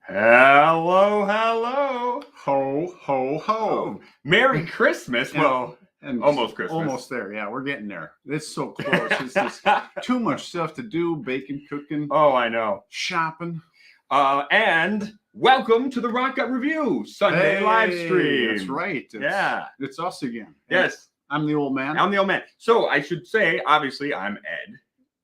Hello, hello. Ho, ho, ho. Oh, Merry Christmas. Well, and almost Christmas. Almost there. Yeah, we're getting there. It's so close. It's just too much stuff to do. Baking, cooking. Oh, I know. Shopping. And welcome to the Rock Gut Review Sunday live stream. That's right. It's us again. Yes. I'm the old man. I'm the old man. So I should say, obviously, I'm Ed.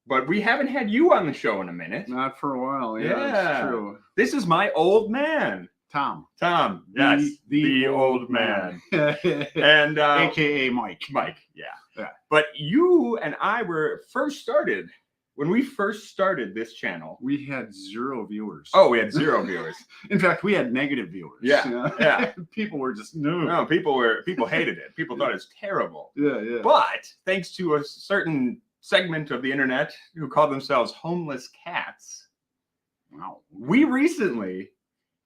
But we haven't had you on the show in a minute. Not for a while. Yeah, that's true. This is my old man. Tom. Yes. The old man. And AKA Mike. Yeah. But you and I were first started. When we first started this channel, we had 0 viewers. Oh, we had 0 viewers. In fact, we had negative viewers. Yeah. People were just no. People hated it. People thought it was terrible. Yeah. But thanks to a certain segment of the internet who call themselves homeless cats. Wow. We recently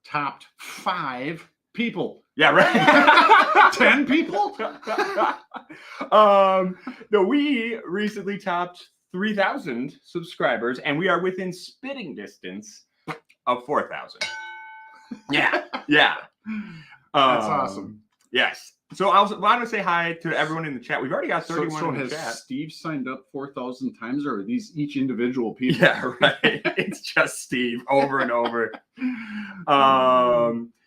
topped 5 people. Yeah, right. 10 people. No, we recently topped 3,000 subscribers, and we are within spitting distance of 4,000. Yeah. That's awesome. Yes. So I want to say hi to everyone in the chat. We've already got 31 in the chat. Has Steve signed up 4,000 times, or are these each individual people? Yeah, right. It's just Steve over and over.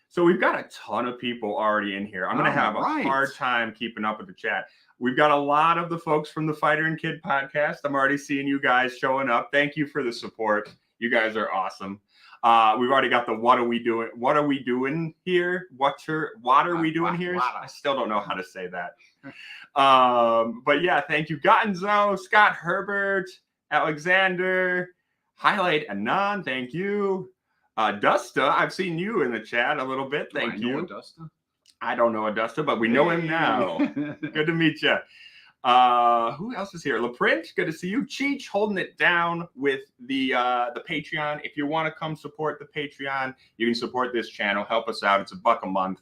So we've got a ton of people already in here. I'm going to have a hard time keeping up with the chat. We've got a lot of the folks from the Fighter and Kid podcast. I'm already seeing you guys showing up. Thank you for the support. You guys are awesome. We've already got the what are we doing? What are we doing here? What are we doing here? I still don't know how to say that. But yeah, thank you. Gottenzo, Scott Herbert, Alexander, Highlight Anon, thank you. Dusta, I've seen you in the chat a little bit. Thank you. Dusta? I don't know Dusta, but we know him now. Good to meet you. Who else is here? LaPrint, good to see you. Cheech holding it down with the Patreon. If you want to come support the Patreon, you can support this channel. Help us out. It's $1 a month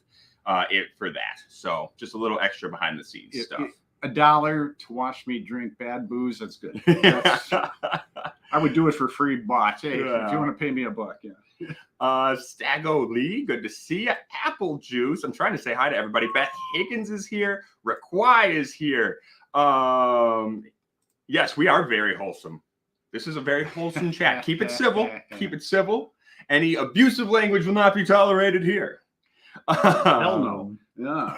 for that. So just a little extra behind the scenes stuff. $1 to watch me drink bad booze. That's good. I would do it for free, but hey, if you want to pay me $1, yeah. Stago Lee, good to see you. Apple Juice, I'm trying to say hi to everybody. Beth Higgins is here. Requai is here. Yes, we are very wholesome. This is a very wholesome chat. Keep it civil. Keep it civil. Any abusive language will not be tolerated here. Hell no. Yeah.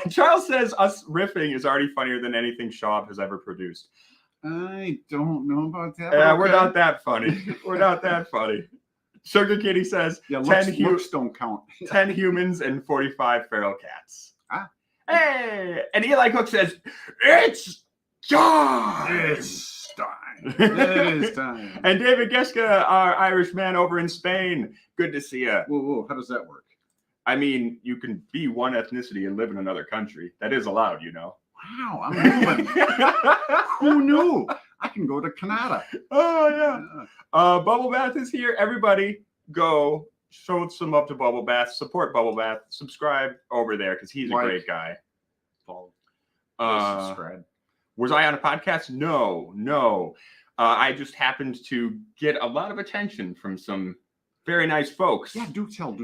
And Charles says us riffing is already funnier than anything Schaub has ever produced. I don't know about that. Yeah, we're not that funny. We're not that funny. Sugar Kitty says 10 looks don't count. 10 humans and 45 feral cats. Hey! And Eli Cook says, it's time! It's time. It is time. And David Geska, our Irish man over in Spain. Good to see you. Whoa, how does that work? I mean, you can be one ethnicity and live in another country. That is allowed, you know. Wow, I'm moving. Who knew? I can go to Canada. Oh, yeah. Bubble Bath is here. Everybody go show some up to Bubble Bath. Support Bubble Bath. Subscribe over there because he's a great guy. Follow. Subscribe. Was I on a podcast? No. I just happened to get a lot of attention from some very nice folks. Yeah, do tell.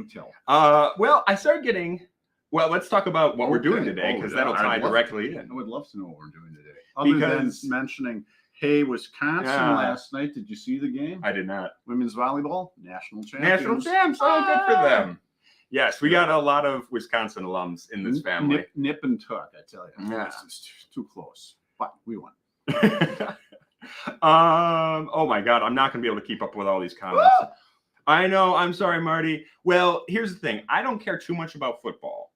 Well, I started getting... Well, let's talk about what we're doing today, because that'll tie directly in. I would love to know what we're doing today. Other than mentioning, hey, Wisconsin last night. Did you see the game? I did not. Women's volleyball, national champs. National champs. Oh, good for them. Yes, we got a lot of Wisconsin alums in this family. Nip and tuck, I tell you. Yeah. It's too close, but we won. Oh, my God. I'm not going to be able to keep up with all these comments. I know. I'm sorry, Marty. Well, here's the thing. I don't care too much about football.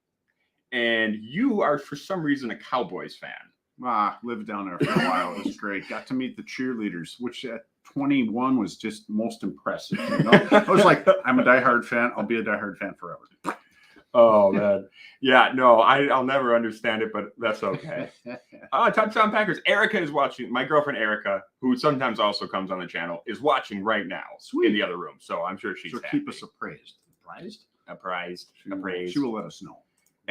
And you are, for some reason, a Cowboys fan. Lived down there for a while. It was great. Got to meet the cheerleaders, which at 21 was just most impressive. You know? I was like, I'm a diehard fan. I'll be a diehard fan forever. Oh, man. Yeah, no, I'll never understand it, but that's okay. Touchdown Packers. Erica is watching. My girlfriend, Erica, who sometimes also comes on the channel, is watching right now in the other room. So I'm sure she's happy. Keep us appraised. Apprised. She will let us know.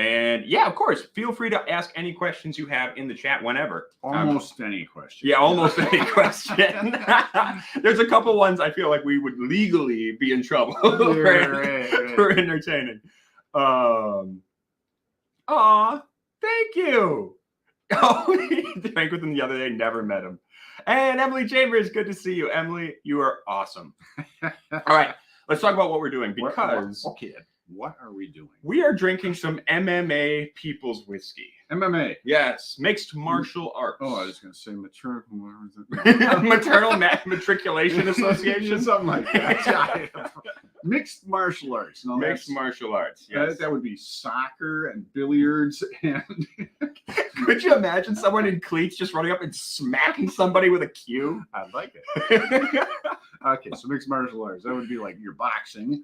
And yeah, of course, feel free to ask any questions you have in the chat whenever. Almost any question. Yeah, almost any question. There's a couple ones I feel like we would legally be in trouble for entertaining. Thank you. Oh, drank with him the other day, never met him. And Emily Chambers, good to see you. Emily, you are awesome. All right, let's talk about what we're doing because... Okay, what are we doing? We are drinking some MMA People's Whiskey. MMA? Yes, mixed martial arts. Oh, I was going to say maternal Matriculation Association? Something like that. Mixed martial arts. No, mixed martial arts, yes. That would be soccer and billiards. And could you imagine someone in cleats just running up and smacking somebody with a cue? I'd like it. Okay, so mixed martial arts. That would be like your boxing.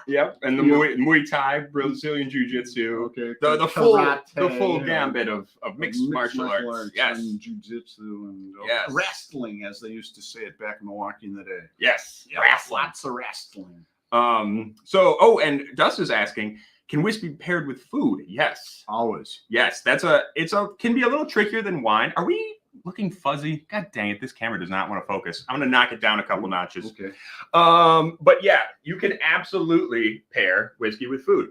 Yep, and the Muay Thai, Brazilian Jiu-Jitsu. Okay, the full gambit of mixed martial arts. Yes, and Jiu-Jitsu and wrestling, as they used to say it back in Milwaukee in the day. Yes, wrestling. Lots of wrestling. And Dust is asking, can whiskey be paired with food? Yes, always. Yes, can be a little trickier than wine. Are we looking fuzzy? God dang it, this camera does not want to focus. I'm going to knock it down a couple notches. Okay. But yeah, you can absolutely pair whiskey with food.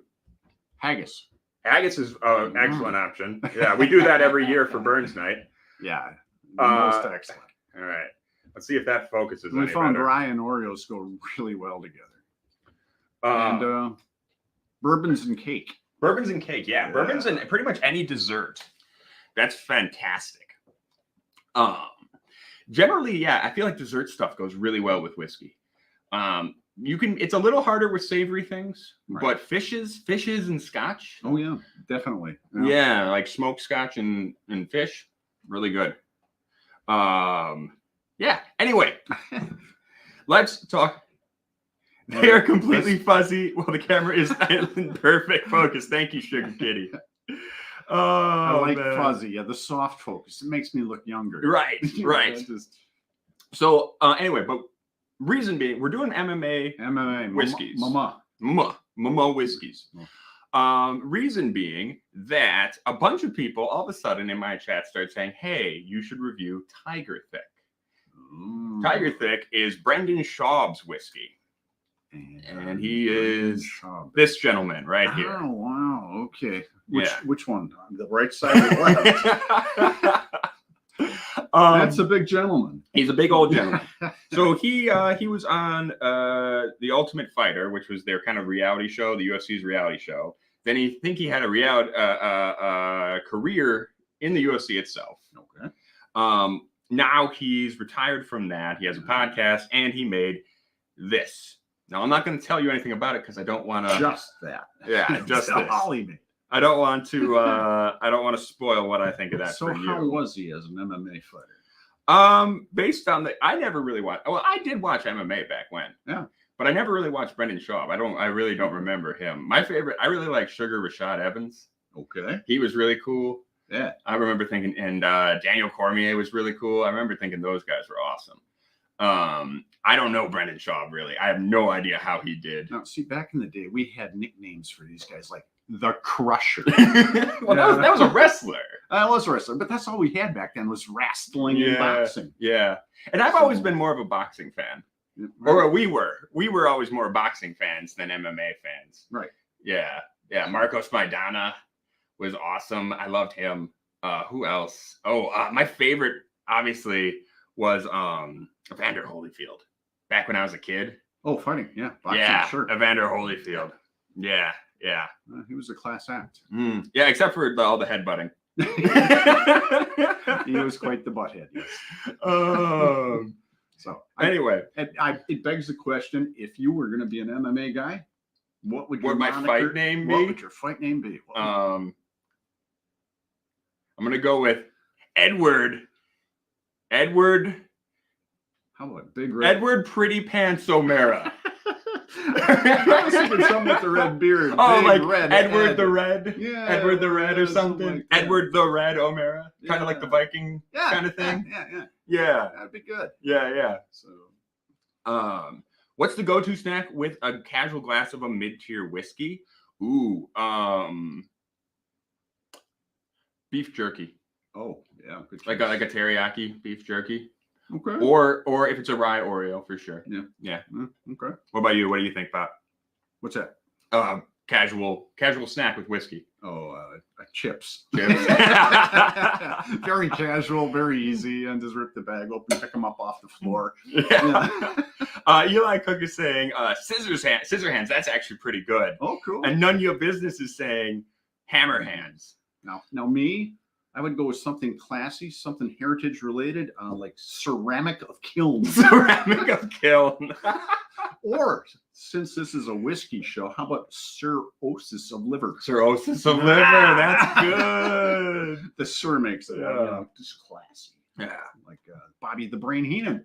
Haggis. Haggis is an excellent option. Yeah, we do that every year for Burns Night. Yeah, most excellent. All right, let's see if that focuses. We found rye and Oreos go really well together. And bourbons and cake. Bourbons and cake, yeah. Bourbons and pretty much any dessert. That's fantastic. Generally, yeah, I feel like dessert stuff goes really well with whiskey. It's a little harder with savory things, but fishes and scotch. Oh yeah, definitely. Yeah, like smoked scotch and fish, really good. Yeah. Anyway, let's talk. They are completely fuzzy while the camera is in perfect focus. Thank you, Sugar Kitty. I like fuzzy. Yeah, the soft focus. It makes me look younger. Right. So anyway, but reason being, we're doing MMA whiskeys. Mama whiskeys. Reason being that a bunch of people all of a sudden in my chat started saying, hey, you should review Tiger Thick. Tiger Thick is Brendan Schaub's whiskey. And he is this gentleman right here. Oh, wow. Okay. Which one? The right side or the left? That's a big gentleman. He's a big old gentleman. So he was on The Ultimate Fighter, which was their kind of reality show, the UFC's reality show. Then he had a reality career in the UFC itself. Okay. Now he's retired from that. He has a podcast, and he made this. Now, I'm not going to tell you anything about it because I don't want to. Just that. Yeah, just this. All he made. I don't want to spoil what I think of that. So how was he as an MMA fighter? Based on I never really watched. Well, I did watch MMA back when. Yeah. But I never really watched Brendan Schaub. I really don't remember him. My favorite. I really like Sugar Rashad Evans. Okay. He was really cool. Yeah. I remember thinking, and Daniel Cormier was really cool. I remember thinking those guys were awesome. I don't know Brendan Schaub really. I have no idea how he did. Now, see, back in the day, we had nicknames for these guys like the Crusher. Well, that was a wrestler. I was a wrestler, but that's all we had back then was wrestling and boxing. Yeah, and I've always been more of a boxing fan. Right. Or we were always more boxing fans than MMA fans. Right. Yeah. Marcos Maidana was awesome. I loved him. Who else? My favorite, obviously, was Evander Holyfield. Back when I was a kid. Oh, fighting, yeah, boxing, sure. Evander Holyfield. Yeah. He was a class act. Yeah, except for all the headbutting. He was quite the butthead. Yes. So anyway, it begs the question: if you were going to be an MMA guy, what would my fight name be? What would your fight name be? I'm going to go with Edward. How about Big Red? Edward Pretty Pants O'Mara. I was thinking something with the red beard. Oh, like Red Edward the Red? Yeah. Edward the Red or something? Like Edward the Red O'Mara? Yeah. Kind of like the Viking kind of thing? Yeah. That'd be good. Yeah. So, what's the go-to snack with a casual glass of a mid-tier whiskey? Ooh, Beef jerky. Oh, yeah. Good Like a teriyaki beef jerky. Okay. Or if it's a rye Oreo, for sure. Yeah. Yeah. Okay. What about you? What do you think, Pop? What's that? Casual snack with whiskey. Oh, chips. Chips. Very casual, very easy, and just rip the bag open, pick them up off the floor. Yeah. Eli Cook is saying scissor hands. That's actually pretty good. Oh, cool. And None of Your Business is saying hammer hands. Now me, I would go with something classy, something heritage related, like ceramic of kiln. Ceramic of kiln. Or, since this is a whiskey show, how about cirrhosis of liver? Cirrhosis of liver. That's good. The sir makes it, just classy. Yeah. Like Bobby the Brain Heenan.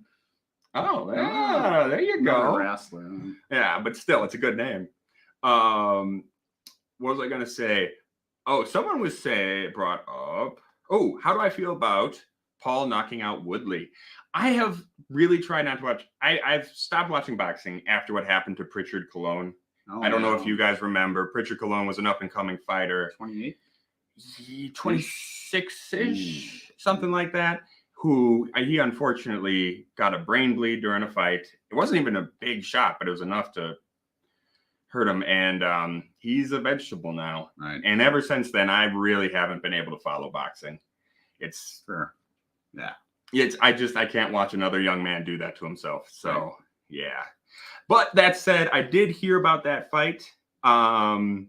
Oh, yeah. There you go. Wrestler. Yeah, but still, it's a good name. What was I going to say? Oh, someone brought up, how do I feel about Paul knocking out Woodley? I have really tried not to watch. I've stopped watching boxing after what happened to Pritchard Colon. I don't know if you guys remember. Pritchard Colon was an up-and-coming fighter. 28? 26-ish, something like that. He unfortunately got a brain bleed during a fight. It wasn't even a big shot, but it was enough to hurt him. And he's a vegetable now. Right. And ever since then, I really haven't been able to follow boxing. It's fair. Yeah. I can't watch another young man do that to himself. So, yeah. But that said, I did hear about that fight. Well,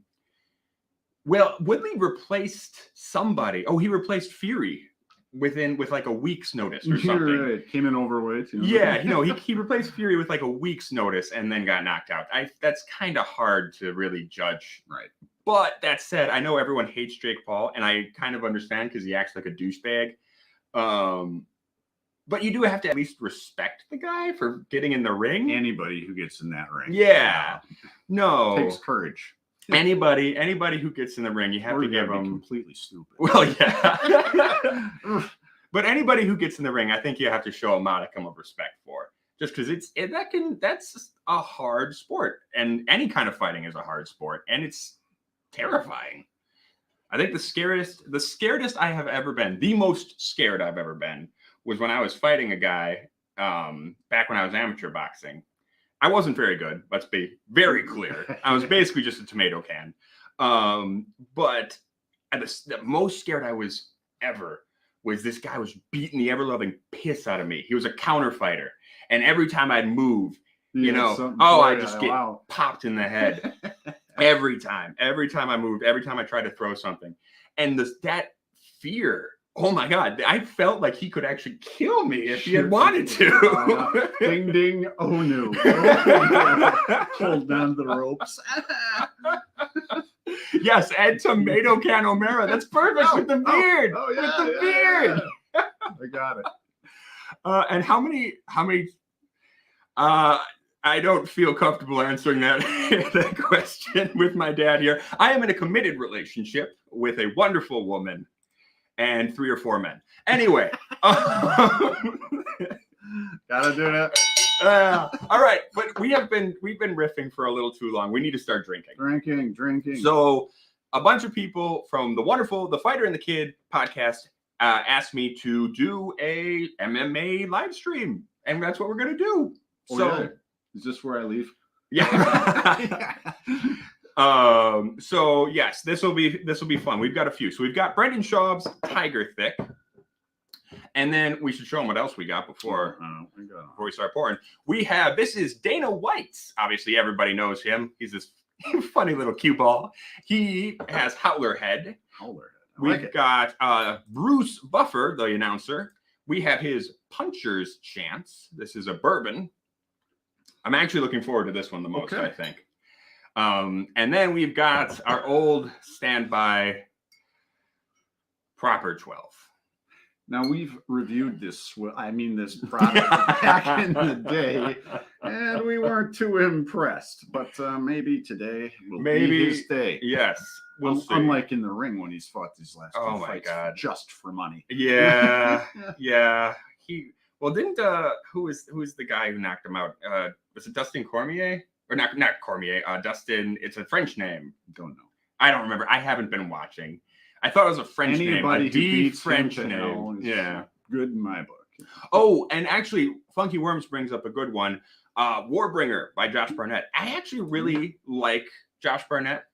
Woodley replaced somebody. Oh, he replaced Fury with like a week's notice or something. Right. Came in overweight. Yeah, he replaced Fury with like a week's notice and then got knocked out. That's kind of hard to really judge. Right. But that said, I know everyone hates Jake Paul, and I kind of understand because he acts like a douchebag. But you do have to at least respect the guy for getting in the ring. Anybody who gets in that ring. Yeah. No. Takes courage. Anybody who gets in the ring, you have to give them completely stupid. Well, yeah. But anybody who gets in the ring, I think you have to show a modicum of respect for. Just because that's a hard sport. And any kind of fighting is a hard sport. And it's terrifying. I think the scaredest I have ever been, the most scared I've ever been, was when I was fighting a guy back when I was amateur boxing. I wasn't very good. Let's be very clear. I was basically just a tomato can. But the most scared I was ever was this guy was beating the ever-loving piss out of me. He was a counter fighter. And every time I'd move, I just get popped in the head. Every time I moved, every time I tried to throw something. And that fear, oh my God, I felt like he could actually kill me if he had wanted to. Ding, ding, oh no. Hold down the ropes. Yes, add tomato can O'Mara. That's perfect with the beard. Oh, yeah. With the beard. Yeah. I got it. And how many I don't feel comfortable answering that question with my dad here. I am in a committed relationship with a wonderful woman and 3 or 4 men. Anyway. Gotta do that. All right. But we've been riffing for a little too long. We need to start drinking. Drinking. So a bunch of people from the Fighter and the Kid podcast asked me to do a MMA live stream. And that's what we're going to do. Is this where I leave? Yeah. So yes, this will be fun. We've got a few. So we've got Brendan Schaub's Tiger Thick, and then we should show them what else we got before we start pouring. This is Dana White's. Obviously, everybody knows him. He's this funny little cue ball. He has Howler Head. We've got Bruce Buffer, the announcer. We have his Puncher's Chance. This is a bourbon. I'm actually looking forward to this one the most, I think. And then we've got our old standby Proper 12. Now, we've reviewed this product back in the day, and we weren't too impressed. But maybe today will be his day. Yes. We'll see. Unlike in the ring when he's fought these last 2 fights just for money. Yeah. Yeah. Didn't who is the guy who knocked him out? Was it Dustin Cormier? Or not Cormier, Dustin, it's a French name. Don't know. I don't remember. I haven't been watching. I thought it was a French Anybody name. A deep French him to hell name. is Yeah. Good in my book. Oh, and actually, Funky Worms brings up a good one. Warbringer by Josh Barnett. I actually really like Josh Barnett.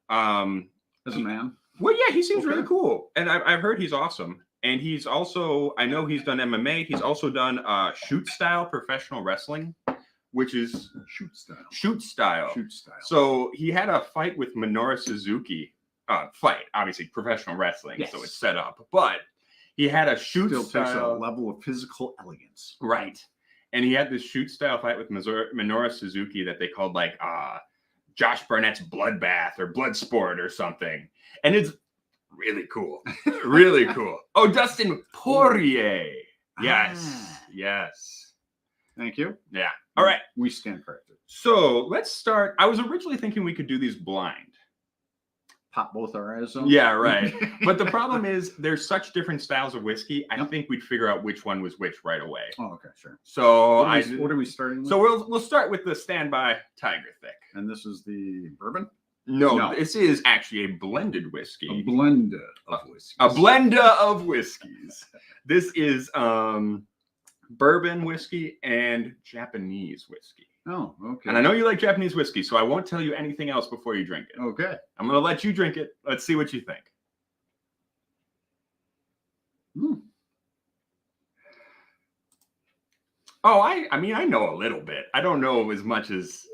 As a man? Well, yeah, he seems really cool. And I've heard he's awesome. And he's also, I know he's done MMA. He's also done shoot style professional wrestling, which is shoot style. Shoot style. Shoot style. So he had a fight with Minoru Suzuki. Fight, obviously professional wrestling, yes. So it's set up. But he had a shoot Still style. takes a level of physical elegance. Right. And he had this shoot style fight with Minoru Suzuki that they called like Josh Barnett's Bloodbath or Bloodsport or something. And it's really cool. Really cool. Oh, Dustin Poirier. Yes. Yes. Thank you. Yeah. All right. We stand corrected. So let's start. I was originally thinking we could do these blind. Pop both our eyes out. Yeah, right. But the problem is there's such different styles of whiskey. I think we'd figure out which one was which right away. Oh, okay, sure. So what are we starting with? So we'll start with the Standby Tiger Thick. And this is the bourbon? No, this is actually a blended whiskey. A blend of whiskeys. A blend of whiskeys. This is bourbon whiskey and Japanese whiskey. Oh, okay. And I know you like Japanese whiskey, so I won't tell you anything else before you drink it. Okay. I'm going to let you drink it. Let's see what you think. Oh, I mean, I know a little bit. I don't know as much as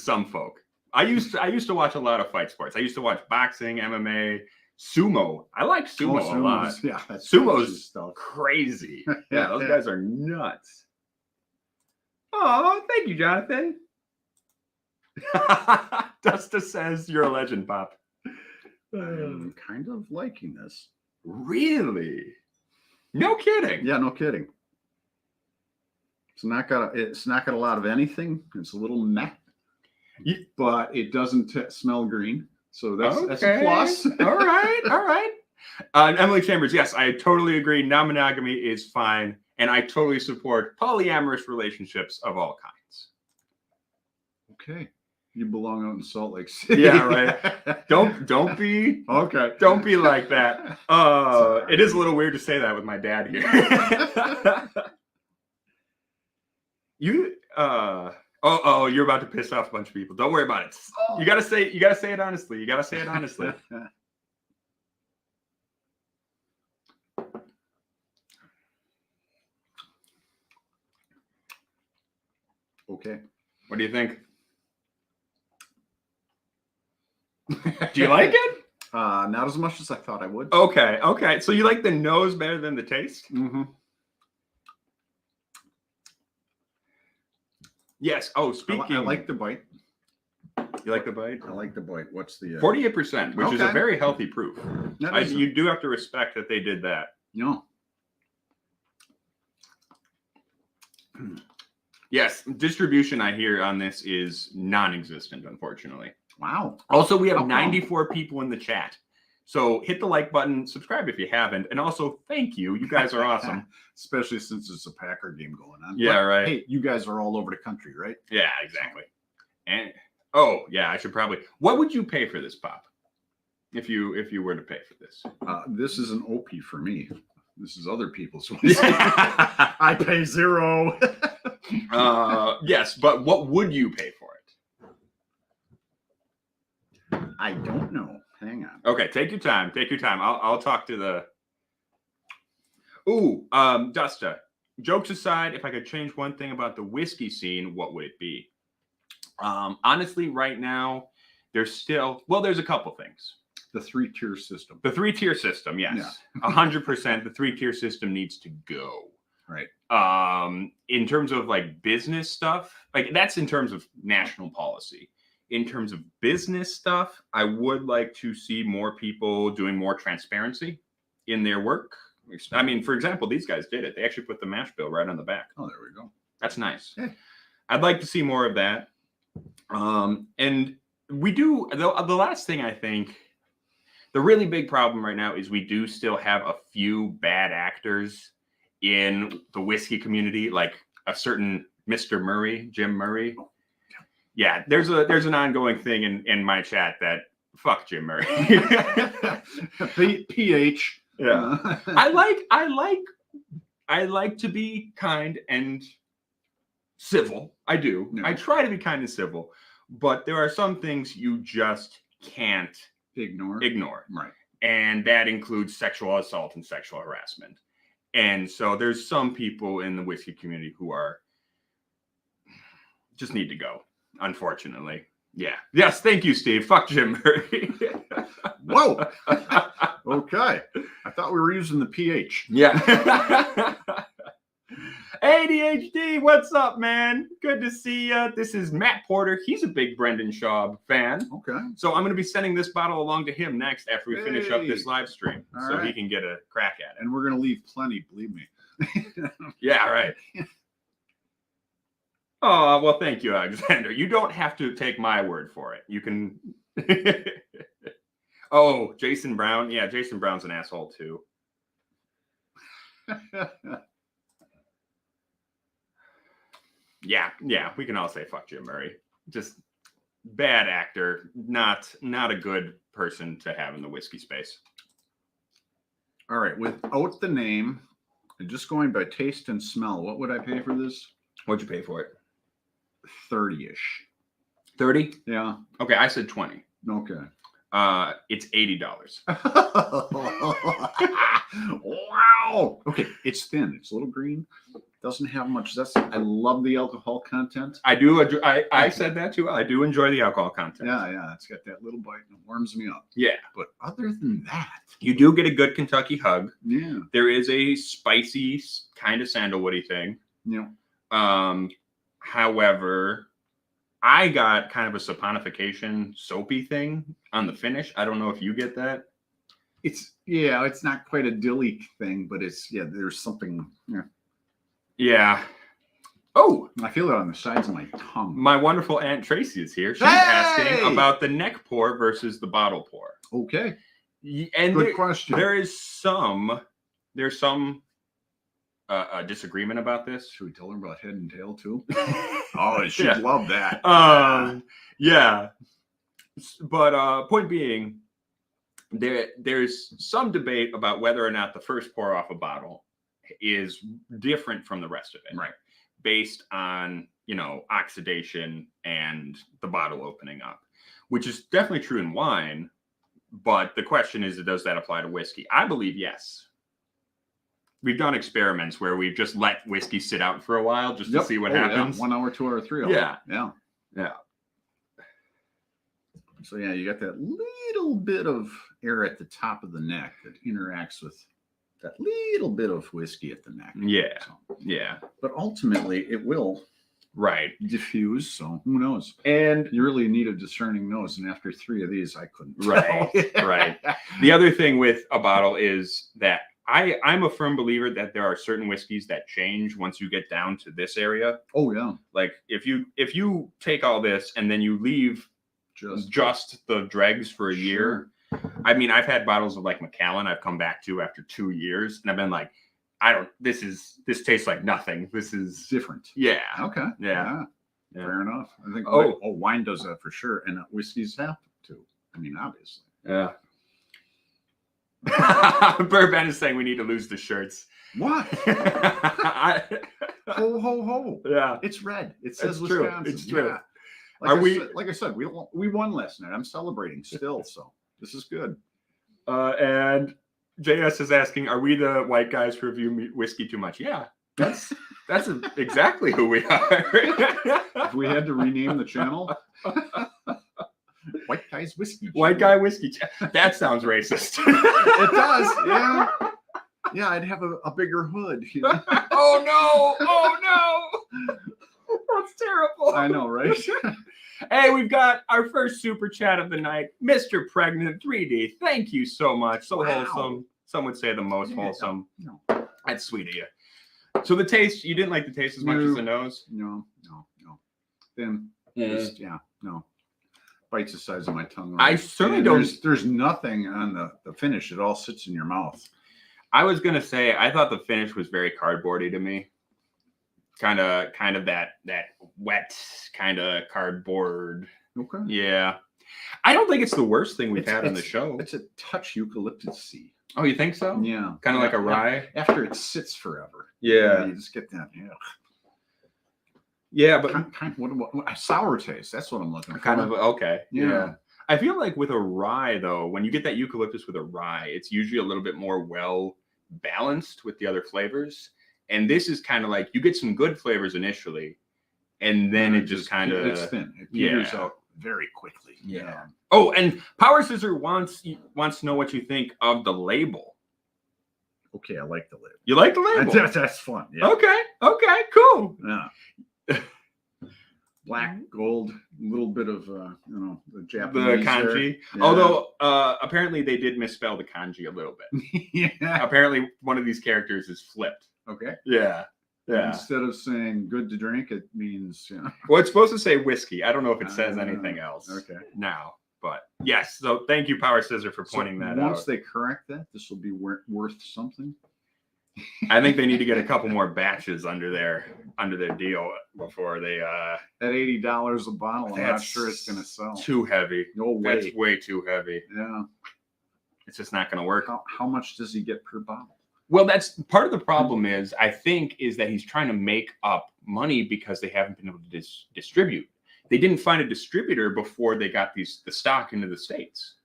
some folk. I used to watch a lot of fight sports. I used to watch boxing, MMA, sumo. I like sumo a lot. Yeah, sumo's crazy. Yeah, those guys are nuts. Oh, thank you, Jonathan. Dusta says you're a legend, Pop. I'm kind of liking this. Really? No kidding. Yeah, no kidding. It's not got a lot of anything. It's a little meh, but it doesn't smell green, so that's a plus. All right. Emily Chambers, yes, I totally agree. Non-monogamy is fine. And I totally support polyamorous relationships of all kinds. Okay. You belong out in Salt Lake City. Yeah, right. Don't be okay. Don't be like that. It is a little weird to say that with my dad here. You're about to piss off a bunch of people. Don't worry about it. You gotta say it honestly. Okay. What do you think? Do you like it? Not as much as I thought I would. Okay. So you like the nose better than the taste? Mm-hmm. Yes. Oh, speaking. I like the bite. You like the bite? I like the bite. What's the 48%, which is a very healthy proof. You do have to respect that they did that. No. Yes, distribution I hear on this is non-existent, unfortunately. Wow. Also, we have 94 people in the chat. So hit the like button, subscribe if you haven't, and also thank you. You guys are awesome. Especially since it's a Packer game going on. Yeah, right. Hey, you guys are all over the country, right? Yeah, exactly. And I should probably. What would you pay for this, Pop? If you were to pay for this? This is an OP for me. This is other people's whiskey. I pay $0. Yes, but what would you pay for it? I don't know. Hang on. Okay, take your time. I'll talk to the. Dusta. Jokes aside, if I could change one thing about the whiskey scene, what would it be? Honestly, right now, there's a couple things. The 3-tier system. The 3-tier system, yes. 100%. The 3-tier system needs to go. Right. In terms of like business stuff, like that's in terms of national policy. In terms of business stuff, I would like to see more people doing more transparency in their work. I mean, for example, these guys did it. They actually put the mash bill right on the back. Oh, there we go. That's nice. Yeah. I'd like to see more of that. And we do, the last thing I think, the really big problem right now is we do still have a few bad actors in the whiskey community, like a certain Mr. Murray, Jim Murray. Yeah, there's an ongoing thing in my chat that fuck Jim Murray. pH. Yeah. I like to be kind and civil. I do. Yeah. I try to be kind and civil, but there are some things you just can't ignore. Right. And that includes sexual assault and sexual harassment. And so there's some people in the whiskey community who are just need to go, unfortunately. Yeah. Yes. Thank you, Steve. Fuck Jim Murray. Whoa. Okay. I thought we were using the pH. Yeah. ADHD, what's up, man? Good to see you. This is Matt Porter. He's a big Brendan Schaub fan. Okay. So I'm going to be sending this bottle along to him next after we finish up this live stream. So he can get a crack at it. And we're going to leave plenty, believe me. Yeah, right. Oh, well, thank you, Alexander. You don't have to take my word for it. You can... Oh, Jason Brown. Yeah, Jason Brown's an asshole, too. Yeah, we can all say fuck Jim Murray. Just bad actor, not a good person to have in the whiskey space. All right, without the name, and just going by taste and smell, what would I pay for this? What'd you pay for it? 30-ish. 30? Yeah. Okay, I said 20. Okay. It's $80. Wow. Okay, it's thin. It's a little green. Doesn't have much zest. I love the alcohol content. I do. I said that too. I do enjoy the alcohol content. Yeah. It's got that little bite and it warms me up. Yeah. But other than that, you do get a good Kentucky hug. Yeah. There is a spicy kind of sandalwoody thing. Yeah. However, I got kind of a saponification soapy thing on the finish. I don't know if you get that. It's not quite a dilly thing, but there's something. Yeah. Oh, I feel it on the sides of my tongue. My wonderful Aunt Tracy is here. She's asking about the neck pour versus the bottle pour. Okay. And good question. There's some disagreement about this. Should we tell her about head and tail too? Oh, she'd love that. Yeah. But point being, there's some debate about whether or not the first pour off a bottle is different from the rest of it, right? Based on oxidation and the bottle opening up, which is definitely true in wine. But the question is, does that apply to whiskey? I believe yes. We've done experiments where we've just let whiskey sit out for a while just to see what happens. Yeah. 1 hour, 2 hour, 3 hour. Yeah. So you got that little bit of air at the top of the neck that interacts with that little bit of whiskey at the neck. Yeah. But ultimately, it will diffuse. So who knows? And you really need a discerning nose. And after 3 of these, I couldn't. Right. The other thing with a bottle is that I'm a firm believer that there are certain whiskeys that change once you get down to this area. Oh yeah. Like if you take all this and then you leave just the dregs for a year. I mean, I've had bottles of like Macallan I've come back to after 2 years and I've been like, this tastes like nothing. This is different. Yeah. Okay. Yeah. Fair enough. I think wine does that for sure. And whiskeys have to. I mean, obviously. Yeah. Burban is saying we need to lose the shirts. What? Ho, ho, ho. Yeah. It's red. It says Wisconsin. True. It's true. Yeah. Like I said, we won last night. I'm celebrating still, so this is good. And JS is asking, are we the white guys who review whiskey too much? Yeah, that's exactly who we are. If we had to rename the channel, White Guys Whiskey. White Guy Whiskey. That sounds racist. It does. Yeah. Yeah, I'd have a bigger hood. Oh no! That's terrible. I know, right? Hey, we've got our first super chat of the night, Mr. Pregnant 3D. Thank you so much. So wholesome. Some would say the most wholesome. No. That's sweet of you. So the taste, you didn't like the taste as much as the nose? No. Then, no. Bites the size of my tongue. I certainly don't. There's nothing on the finish. It all sits in your mouth. I was gonna say I thought the finish was very cardboardy to me. Kind of that wet kind of cardboard. Okay. Yeah. I don't think it's the worst thing we've had on the show. It's a touch eucalyptus-y. Oh, you think so? Yeah. Kind of like a rye? After it sits forever. Yeah. You just get that. Yeah, but what sour taste. That's what I'm looking for. Kind of, okay. Yeah. I feel like with a rye, though, when you get that eucalyptus with a rye, it's usually a little bit more well balanced with the other flavors. And this is kind of like you get some good flavors initially, and then it just kind of it's thin. It peters out very quickly. Yeah. Oh, and Power Scissor wants to know what you think of the label. Okay, I like the label. You like the label? That's fun. Yeah. Okay, cool. Yeah. Black, gold, a little bit of the Japanese. The kanji. Yeah. Although apparently they did misspell the kanji a little bit. Yeah. Apparently one of these characters is flipped. Okay. Yeah. Instead of saying good to drink, it means Well, it's supposed to say whiskey. I don't know if it says anything else. Okay. Now, but yes. So thank you, Power Scissor, for pointing that out. Once they correct that, this will be worth something. I think they need to get a couple more batches under their deal before they at $80 a bottle. I'm not sure it's going to sell. Too heavy. No way. That's way too heavy. Yeah. It's just not going to work. How much does he get per bottle? Well, that's part of the problem is that he's trying to make up money because they haven't been able to distribute. They didn't find a distributor before they got the stock into the States.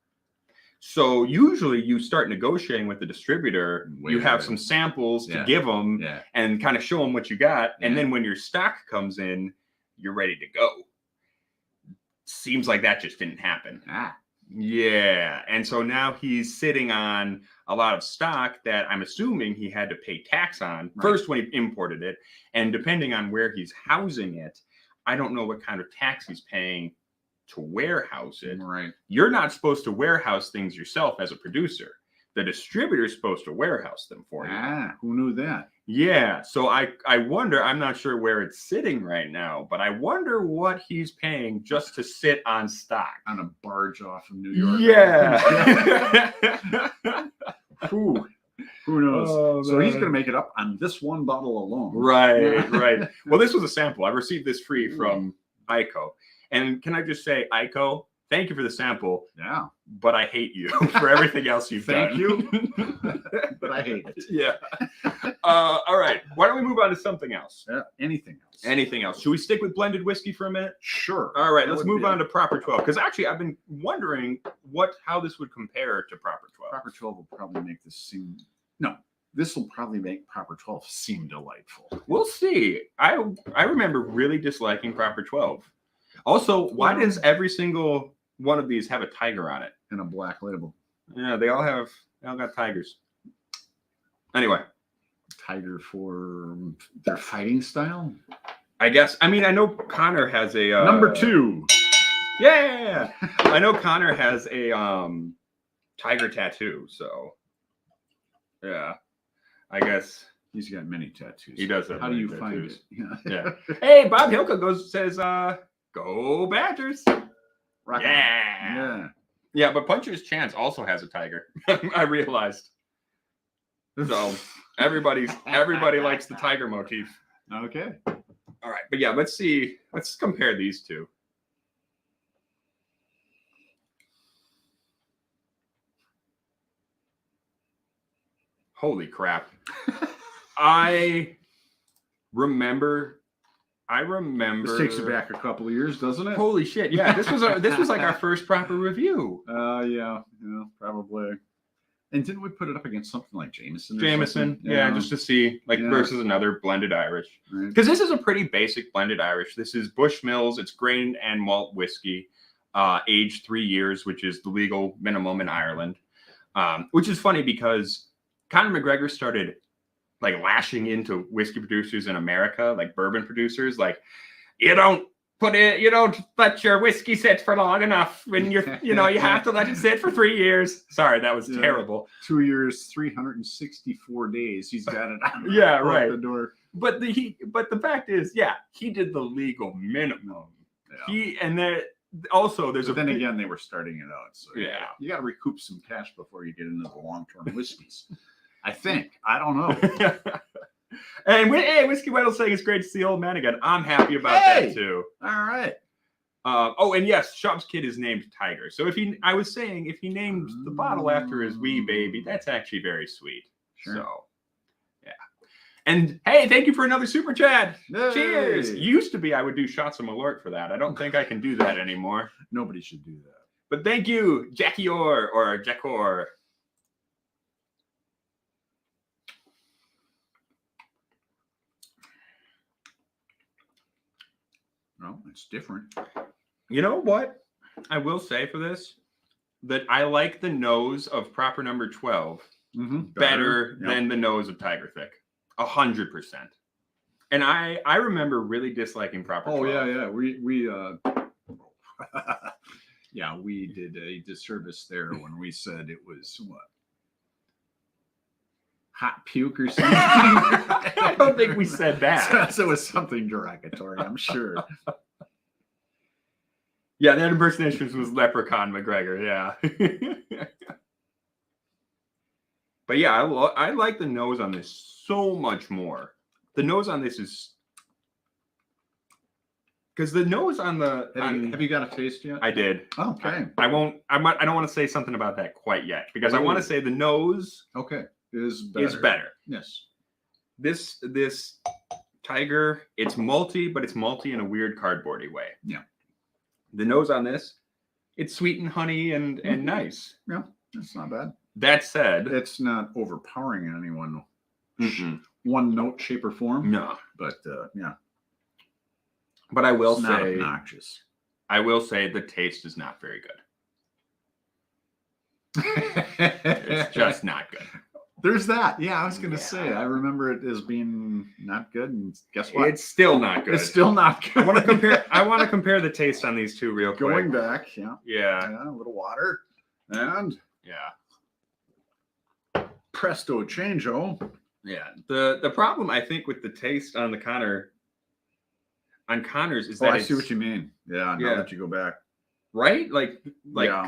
So usually you start negotiating with the distributor, you have some samples to give them and kind of show them what you got. And then when your stock comes in, you're ready to go. Seems like that just didn't happen. Yeah. And so now he's sitting on a lot of stock that I'm assuming he had to pay tax on first when he imported it. And depending on where he's housing it, I don't know what kind of tax he's paying to warehouse it. Right. You're not supposed to warehouse things yourself as a producer. The distributor is supposed to warehouse them for you. Who knew that? Yeah. So I wonder, I'm not sure where it's sitting right now, but I wonder what he's paying just to sit on stock. On a barge off of New York. Yeah. Who knows? Oh, so he's going to make it up on this one bottle alone. Right. Well, this was a sample. I received this free from Ico. And can I just say, Ico, thank you for the sample. Yeah. But I hate you for everything else you've done. Thank you. But I hate it. Yeah. All right. Why don't we move on to something else? Anything else. Anything else. Should we stick with blended whiskey for a minute? Sure. All right. Let's move on to Proper 12. Because actually, I've been wondering how this would compare to Proper 12. Proper 12 will probably make this seem... No. This will probably make Proper 12 seem delightful. We'll see. I remember really disliking Proper 12. Also, why does every single one of these have a tiger on it? And a black label. Yeah, they all got tigers. Anyway. Tiger for their fighting style? I guess. I mean, I know Conor has a... Number 2. Yeah! I know Conor has a tiger tattoo, so... Yeah. I guess... He's got many tattoos. He does have How do you find it? Yeah. Hey, Bob Hilka says... Go Badgers! Yeah, but Puncher's Chance also has a tiger. I realized. So everybody likes the tiger motif. Okay. All right, but yeah, let's see. Let's compare these two. Holy crap! I remember. This takes you back a couple of years, doesn't it? Holy shit! Yeah, this was like our first proper review. Yeah, probably. And didn't we put it up against something like Jameson? Jameson, yeah, just to see versus another blended Irish. Because this is a pretty basic blended Irish. This is Bushmills. It's grain and malt whiskey, aged 3 years, which is the legal minimum in Ireland. Which is funny because Conor McGregor started like lashing into whiskey producers in America, like bourbon producers, like you don't let your whiskey sit for long enough when you have to let it sit for 3 years. Sorry, that was terrible. 2 years, 364 days. He's got it out. Right. The door. But the fact is, he did the legal minimum. Yeah. There's then again, they were starting it out. So you got to recoup some cash before you get into the long-term whiskeys. I think. I don't know. And Whiskey Weddle saying it's great to see old man again. I'm happy about that too. All right. Oh, and yes, Schaub's kid is named Tiger. So if he named the bottle after his wee baby, that's actually very sweet. Sure. So, yeah. And hey, thank you for another super chat. Yay. Cheers. Used to be I would do shots of Malort for that. I don't think I can do that anymore. Nobody should do that. But thank you, Jackie or Jackor. Well, it's different. You know what? I will say for this, that I like the nose of proper number 12 better than the nose of Tiger Thick. 100%. And I remember really disliking proper 12. Yeah. We yeah, we did a disservice there when we said it was what? Hot puke or something? I don't think we said that. So it was something derogatory, I'm sure. Yeah, that impersonation was Leprechaun McGregor, yeah. But yeah, I like the nose on this so much more. The nose on this is... Because the nose on the... Have you got a taste yet? I did. Okay. I don't want to say something about that quite yet. Because I want to say the nose... Okay. Is better. Yes. This Tiger, it's malty, but it's malty in a weird cardboardy way. Yeah. The nose on this, it's sweet and honey and nice. Yeah, that's not bad. That said, it's not overpowering in any one note, shape, or form. No. But yeah. But I will say, not obnoxious. I will say the taste is not very good. It's just not good. There's that. Yeah, I was going to say, I remember it as being not good, and guess what? It's still not good. It's still not good. I want to compare the taste on these two real quick. Going back, yeah. Yeah. A little water. And yeah. Presto changeo. Yeah. The problem I think with the taste on Connor's is that I see what you mean. Yeah, now that you go back. Right? Like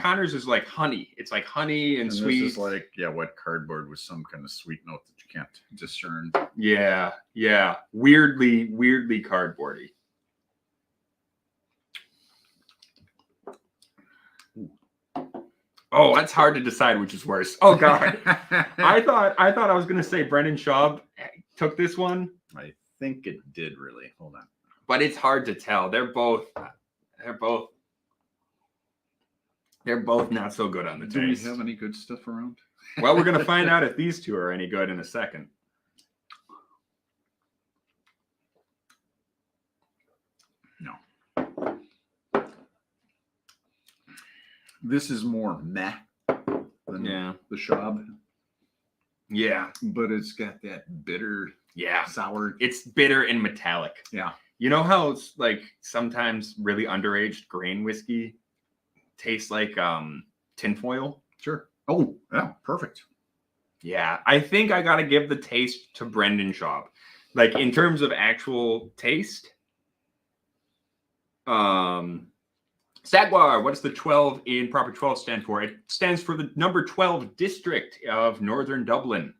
Connor's is like honey. It's like honey and sweet. This is like, wet cardboard with some kind of sweet note that you can't discern. Yeah. Yeah. Weirdly cardboardy. Oh, that's hard to decide which is worse. Oh God. I thought I was gonna say Brendan Schaub took this one. I think it did really. Hold on. But it's hard to tell. They're both not so good on the taste. Do we have any good stuff around? Well, we're going to find out if these two are any good in a second. No. This is more meh than the Schaub. Yeah. But it's got that bitter, sour. It's bitter and metallic. Yeah. You know how it's like sometimes really underaged grain whiskey tastes like tinfoil? Sure. Oh, yeah, perfect. Yeah, I think I got to give the taste to Brendan Schaub. Like in terms of actual taste. Sagwar, what's the 12 in proper 12 stand for? It stands for the number 12 district of Northern Dublin.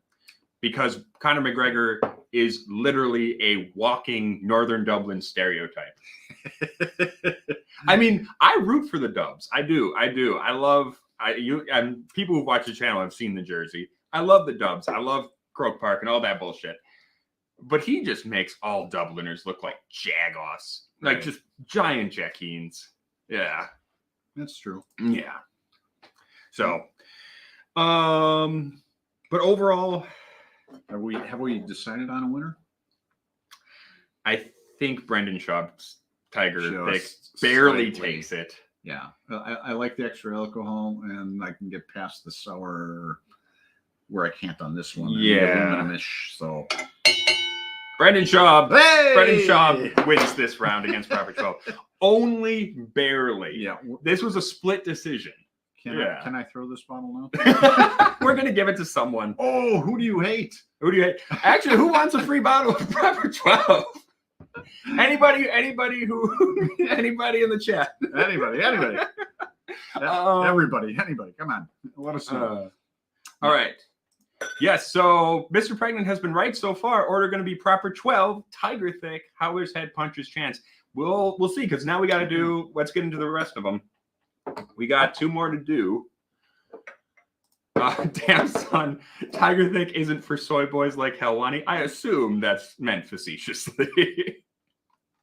Because Conor McGregor is literally a walking Northern Dublin stereotype. I mean, I root for the Dubs. I do. I love and people who watch the channel have seen the jersey. I love the Dubs. I love Croke Park and all that bullshit. But he just makes all Dubliners look like jagoffs. Like just giant jackeens. Yeah. That's true. Yeah. So but overall, have we decided on a winner? I think Brendan Schaub's Tiger Thick barely takes it. Yeah, I like the extra alcohol, and I can get past the sour where I can't on this one. Yeah. So Brendan Schaub. Hey! Brendan Schaub wins this round against Proper 12. Only barely. Yeah. This was a split decision. Can I throw this bottle now? We're going to give it to someone. Oh, who do you hate? Actually, who wants a free bottle of Proper 12? Anybody in the chat? Anybody. Anybody. Come on. Let us know. All right. Yes, so Mr. Pregnant has been right so far. Order going to be Proper 12, Tiger Thick, Howler's Head, Puncher's Chance. We'll see, because now we got to do. Let's get into the rest of them. We got 2 more to do. Damn son, Tiger Thick isn't for soy boys like Helwani. I assume that's meant facetiously.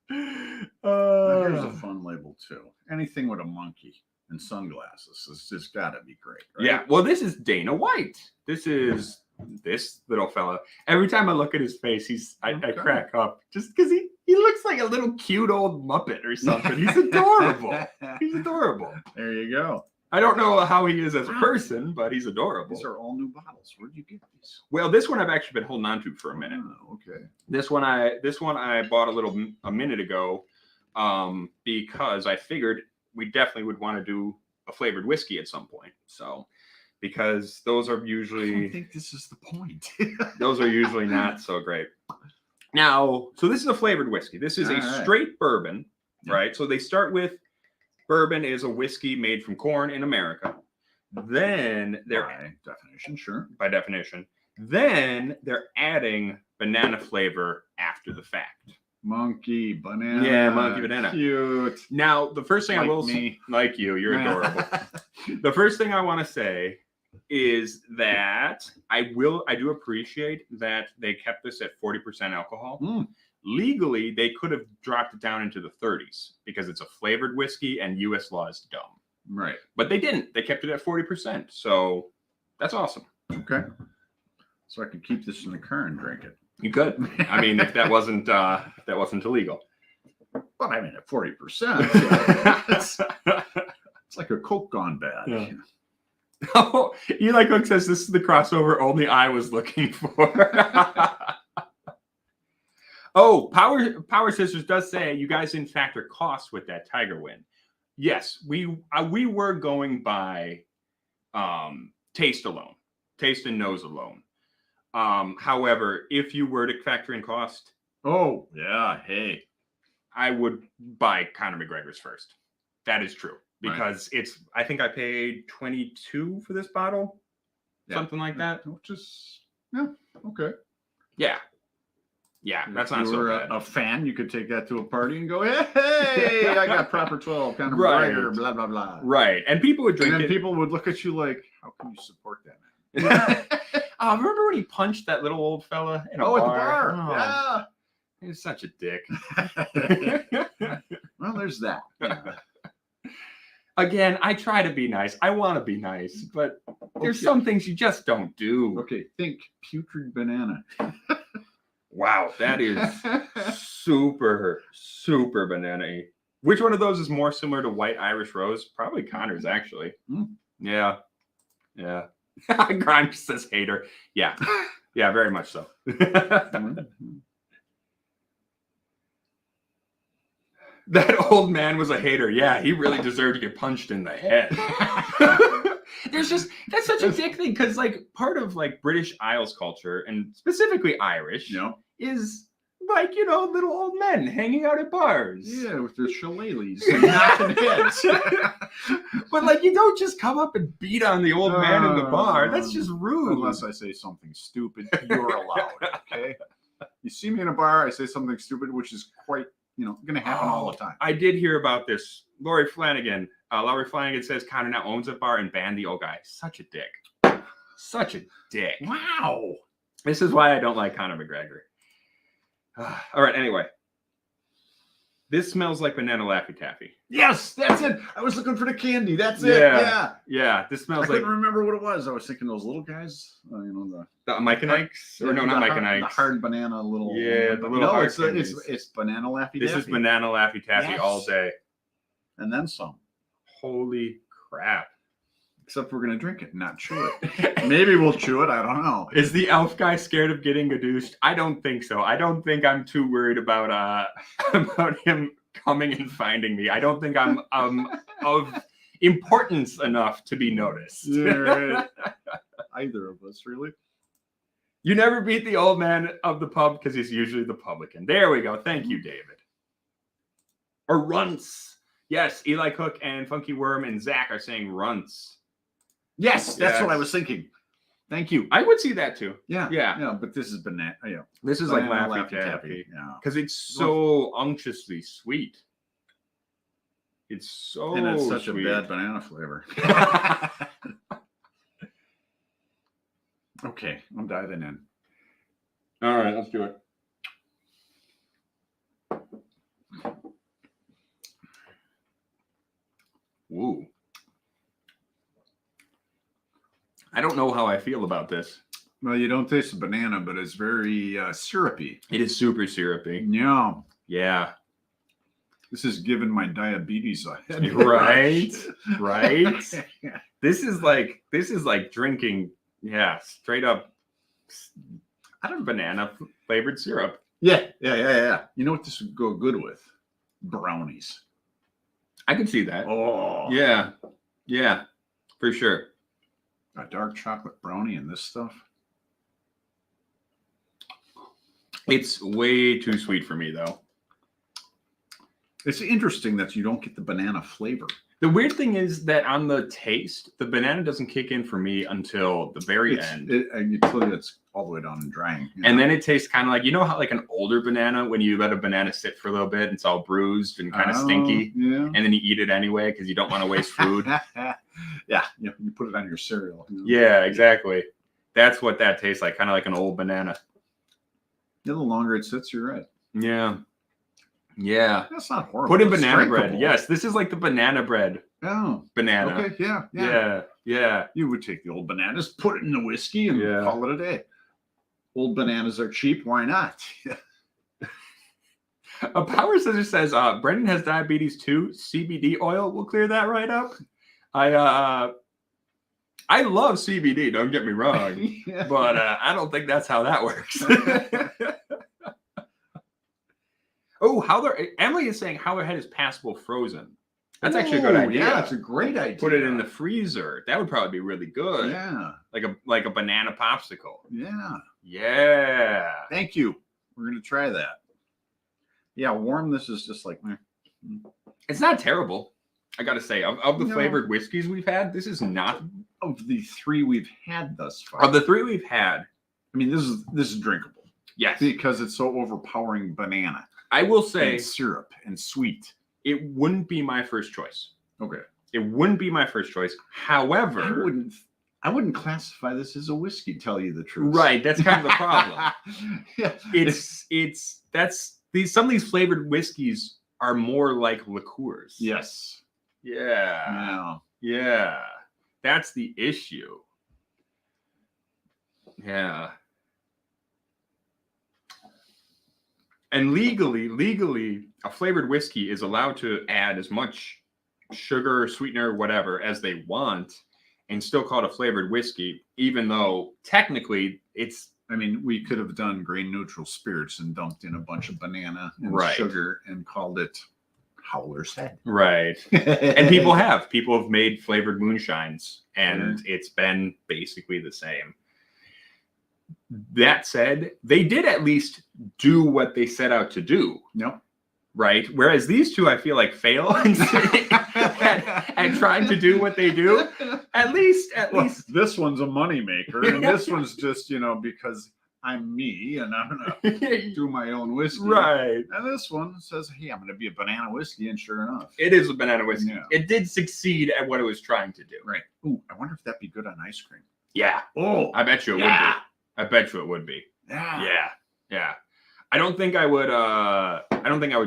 Now here's a fun label too. Anything with a monkey and sunglasses is just got to be great. Right? Yeah. Well, this is Dana White. This is this little fella. Every time I look at his face, I crack up just because he looks like a little cute old Muppet or something. He's adorable. He's adorable. There you go. I don't know how he is as a person, but he's adorable. These are all new bottles. Where'd you get these? Well, this one I've actually been holding on to for a minute. Oh, okay. This one I bought a minute ago, because I figured we definitely would want to do a flavored whiskey at some point. So, because those are usually, I think this is the point. those are usually not so great. Now, so this is a flavored whiskey. This is straight bourbon, right? So they start with bourbon is a whiskey made from corn in America. Then they're by definition. Then they're adding banana flavor after the fact. Monkey banana. Yeah, monkey banana. Cute. Now, the first thing I will say, like you're adorable. The first thing I want to say is that I do appreciate that they kept this at 40% alcohol. Legally, they could have dropped it down into the 30s because it's a flavored whiskey and U.S. law is dumb. Right. But they didn't. They kept it at 40%. So that's awesome. Okay. So I could keep this in the car and drink it. You could. I mean, if that wasn't illegal. But I mean, at 40%, it's like a Coke gone bad. Yeah. Oh, Eli Cook says this is the crossover only I was looking for. Oh, Power Sisters does say you guys didn't factor costs with that Tiger win. Yes, we were going by taste alone, taste and nose alone. However, if you were to factor in cost, oh yeah, hey, I would buy Conor McGregor's first. That is true because it's. I think I paid $22 for this bottle, something like that. Which is okay. Yeah. Yeah, that's not so bad. A fan, you could take that to a party and go, hey, I got proper 12, Conor McGregor, blah, blah, blah. Right. And people would drink it. And then people would look at you like, how can you support that, man? Remember when he punched that little old fella in a bar? At the bar. Oh, yeah. He was such a dick. Well, there's that. Yeah. Again, I try to be nice. I want to be nice, but there's some things you just don't do. Okay, think putrid banana. Wow, that is super, super banana-y. Which one of those is more similar to White Irish Rose? Probably Connor's, actually. Yeah. Yeah. Grimes says hater. Yeah. Yeah, very much so. That old man was a hater. Yeah, he really deserved to get punched in the head. That's such a dick thing because like part of like British Isles culture and specifically Irish is like, little old men hanging out at bars. Yeah, with their shillelaghs and knocking heads. But like you don't just come up and beat on the old man in the bar. That's just rude. Unless I say something stupid, you're allowed. Okay. You see me in a bar, I say something stupid, which is quite going to happen all the time. I did hear about this. Laurie Flanagan says Conor now owns a bar and banned the old guy. Such a dick. Such a dick. Wow. This is why I don't like Conor McGregor. All right, anyway. This smells like banana Laffy Taffy. Yes, that's it. I was looking for the candy. That's it. Yeah. Yeah, this smells I couldn't remember what it was. I was thinking those little guys. The Mike and Ike's? Or no, not Mike and Ike's. The hard banana little. Yeah, the little hard it's banana Laffy Taffy. This is banana Laffy Taffy all day. And then some. Holy crap. Except we're going to drink it, not chew it. Maybe we'll chew it. I don't know. Is the elf guy scared of getting gadooshed? I don't think so. I don't think I'm too worried about him coming and finding me. I don't think I'm of importance enough to be noticed. Yeah, right. Either of us, really. You never beat the old man of the pub because he's usually the publican. There we go. Thank you, David. Or runts. Yes, Eli Cook and Funky Worm and Zach are saying runts. Yes, that's what I was thinking. Thank you. I would see that too. Yeah. Yeah. Yeah. But this is banana. Yeah. This is like Banana Laffy Laffy Taffy. Yeah. Because it's so unctuously sweet. It's so And it's such sweet. a bad banana flavor. Okay, I'm diving in. All right, let's do it. Ooh. I don't know how I feel about this. Well, you don't taste the banana, but it's very syrupy. It is super syrupy. Yeah. Yeah. This is giving my diabetes a head Right. rush. Right. This is like drinking, straight up out of banana flavored syrup. Yeah. You know what this would go good with? Brownies. I could see that. Oh. Yeah, for sure. A dark chocolate brownie and this stuff. It's way too sweet for me, though. It's interesting that you don't get the banana flavor. The weird thing is that on the taste, the banana doesn't kick in for me until the very end. Until it's all the way down and drying. And then it tastes kind of like, you know how like an older banana, when you let a banana sit for a little bit, it's all bruised and kind of stinky. Yeah. And then you eat it anyway because you don't want to waste food. Yeah, you put it on your cereal. Yeah, exactly. That's what that tastes like, kind of like an old banana. The longer it sits, you're right. Yeah. Yeah. That's not horrible. Put in It's banana drinkable. bread. Yes, this is like the banana bread. Oh. Banana. Okay, yeah. Yeah. You would take the old bananas, put it in the whiskey, and call it a day. Old bananas are cheap. Why not? A power scissor says, Brendan has diabetes too. CBD oil will clear that right up. I love CBD, don't get me wrong. But I don't think that's how that works. Oh, Emily is saying Howler Head is passable frozen. That's actually a good idea. Yeah, it's a great idea. Put it in the freezer. That would probably be really good. Yeah. Like a banana popsicle. Yeah. Yeah. Thank you. We're gonna try that. Yeah, warm. This is just like. It's not terrible. I gotta say, of the flavored whiskeys we've had, this is not. Of the three we've had thus far. Of the three we've had. I mean, this is drinkable. Yes. Because it's so overpowering banana. I will say and syrup and sweet. It wouldn't be my first choice. Okay. It wouldn't be my first choice. However, I wouldn't classify this as a whiskey, tell you the truth. Right. That's kind of the problem. Yeah. Some of these flavored whiskeys are more like liqueurs. Yes. Yeah. Yeah. That's the issue. Yeah. And legally, a flavored whiskey is allowed to add as much sugar, sweetener, whatever, as they want, and still call it a flavored whiskey, even though technically it's. I mean, we could have done grain neutral spirits and dumped in a bunch of banana and sugar and called it Howler's Head. Right. And people have made flavored moonshines, and it's been basically the same. That said, they did at least do what they set out to do. Yep. Right? Whereas these two, I feel like, fail at trying to do what they do. At least. This one's a moneymaker, and this one's just, because I'm me, and I'm going to do my own whiskey. Right. And this one says, hey, I'm going to be a banana whiskey, and sure enough. It is a banana whiskey. Yeah. It did succeed at what it was trying to do. Right. Ooh, I wonder if that'd be good on ice cream. Yeah. Oh. I bet you it would be. I bet you it would be. Yeah. Yeah. I don't think I would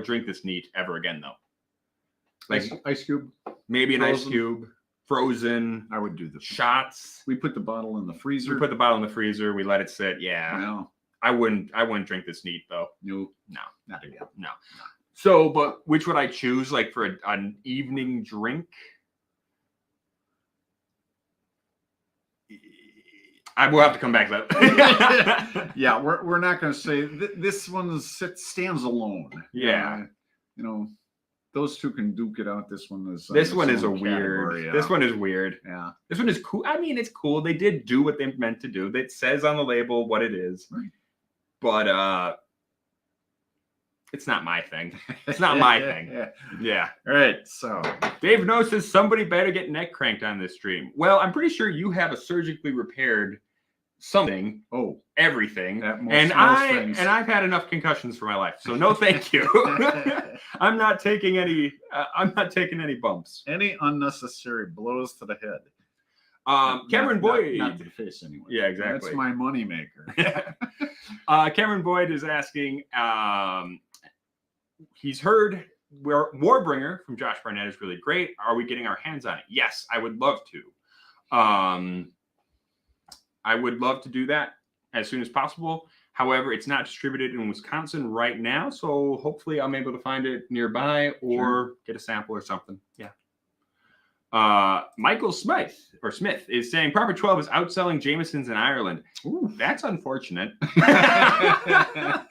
drink this neat ever again, though. Like ice cube? Maybe an ice cube. Frozen. I would do the shots. We put the bottle in the freezer. We put the bottle in the freezer. We let it sit. Yeah. No. I wouldn't drink this neat, though. No. Not again. No. So, but which would I choose, like, for an evening drink? I will have to come back to that. Yeah, we're not going to say this one stands alone. Yeah, those two can duke it out. This one is. This one is a weird. Yeah. This one is weird. Yeah. This one is cool. I mean, it's cool. They did do what they meant to do. It says on the label what it is, right. But it's not my thing. It's not my thing. Yeah. All right. So Dave Noah says somebody better get neck cranked on this stream. Well, I'm pretty sure you have a surgically repaired something. Oh, everything. And I've had enough concussions for my life. So no, thank you. I'm not taking any bumps. Any unnecessary blows to the head. Cameron Boyd. Not to the face anyway. Yeah, exactly. That's my moneymaker. Cameron Boyd is asking, he's heard Warbringer from Josh Barnett is really great. Are we getting our hands on it? Yes, I would love to. I would love to do that as soon as possible. However, it's not distributed in Wisconsin right now. So hopefully I'm able to find it nearby or get a sample or something. Yeah. Michael Smith is saying Proper 12 is outselling Jameson's in Ireland. Ooh, that's unfortunate. Yeah.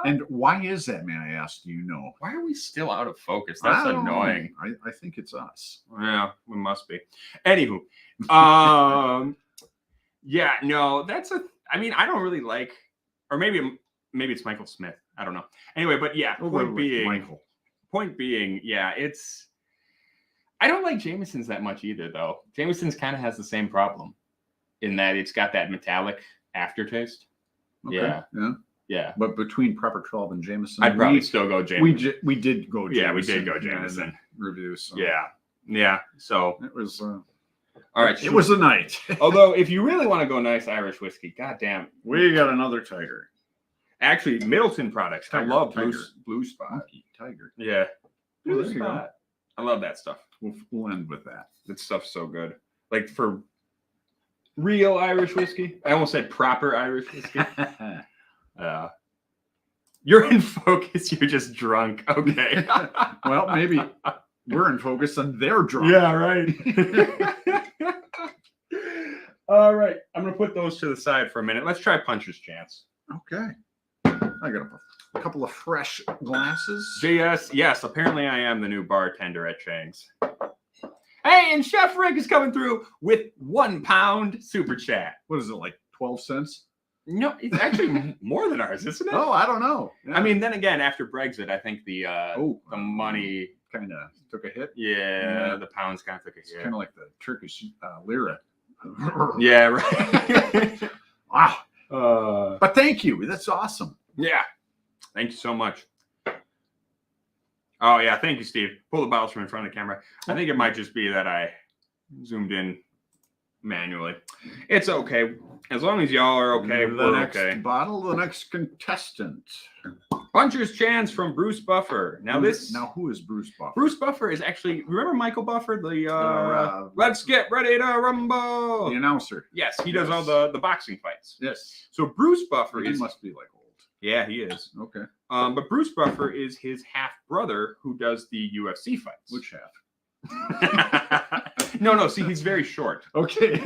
And why is that, man? I asked, do you know? Why are we still out of focus? That's annoying. I think it's us. Yeah, we must be. Anywho, yeah, no, I mean, I don't really like, or maybe it's Michael Smith. I don't know. Anyway, but yeah, point being, yeah, I don't like Jameson's that much either, though. Jameson's kind of has the same problem in that it's got that metallic aftertaste. Okay. Yeah. But between Proper 12 and Jameson, I'd probably still go Jameson. We did go Jameson. Yeah, we did go Jameson. Reviews. So. Yeah. So it was... all right. It was a night. Although, if you really want to go nice Irish whiskey, goddamn. We got another Tiger. Actually, Middleton products. Tiger, I love Tiger. Blue Spot. Tiger. Yeah. Blue Spot. I love that stuff. We'll end with that. That stuff's so good. Like for real Irish whiskey. I almost said proper Irish whiskey. You're in focus. You're just drunk. Okay. Well, maybe we're in focus and they're drunk. Yeah, right. All right. I'm going to put those to the side for a minute. Let's try Puncher's Chance. Okay. I got a couple of fresh glasses. JS, yes. Apparently I am the new bartender at Chang's. Hey, and Chef Rick is coming through with £1 super chat. What is it, like 12 cents? No, it's actually more than ours, isn't it? Oh, I don't know. Yeah. I mean, then again, after Brexit, I think the money kind of took a hit. Yeah, the pounds kind of took a hit. It's kind of like the Turkish lira. Yeah, right. Wow. But thank you. That's awesome. Yeah. Thank you so much. Oh, yeah. Thank you, Steve. Pull the bottles from in front of the camera. I think it might just be that I zoomed in manually. It's okay. As long as y'all are okay, the we're next okay. Bottle, the next contestant. Puncher's Chance from Bruce Buffer. Now who is Bruce Buffer? Bruce Buffer is actually, remember Michael Buffer? The Let's Get Ready to Rumble. The announcer. Yes, he does all the boxing fights. Yes. So Bruce Buffer he must be like old. Yeah, he is. Okay. But Bruce Buffer is his half brother who does the UFC fights. Which half? No. See, he's very short. Okay.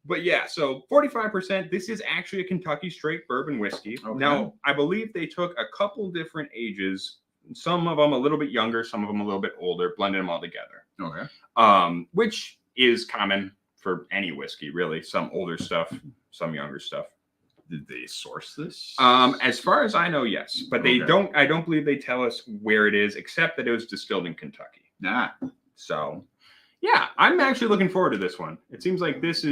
But yeah, so 45%. This is actually a Kentucky straight bourbon whiskey. Okay. Now, I believe they took a couple different ages. Some of them a little bit younger, some of them a little bit older, blended them all together. Okay. Which is common for any whiskey, really. Some older stuff, some younger stuff. Did they source this? As far as I know, yes. But they don't. I don't believe they tell us where it is, except that it was distilled in Kentucky. Nah. So, yeah, I'm actually looking forward to this one. It seems like this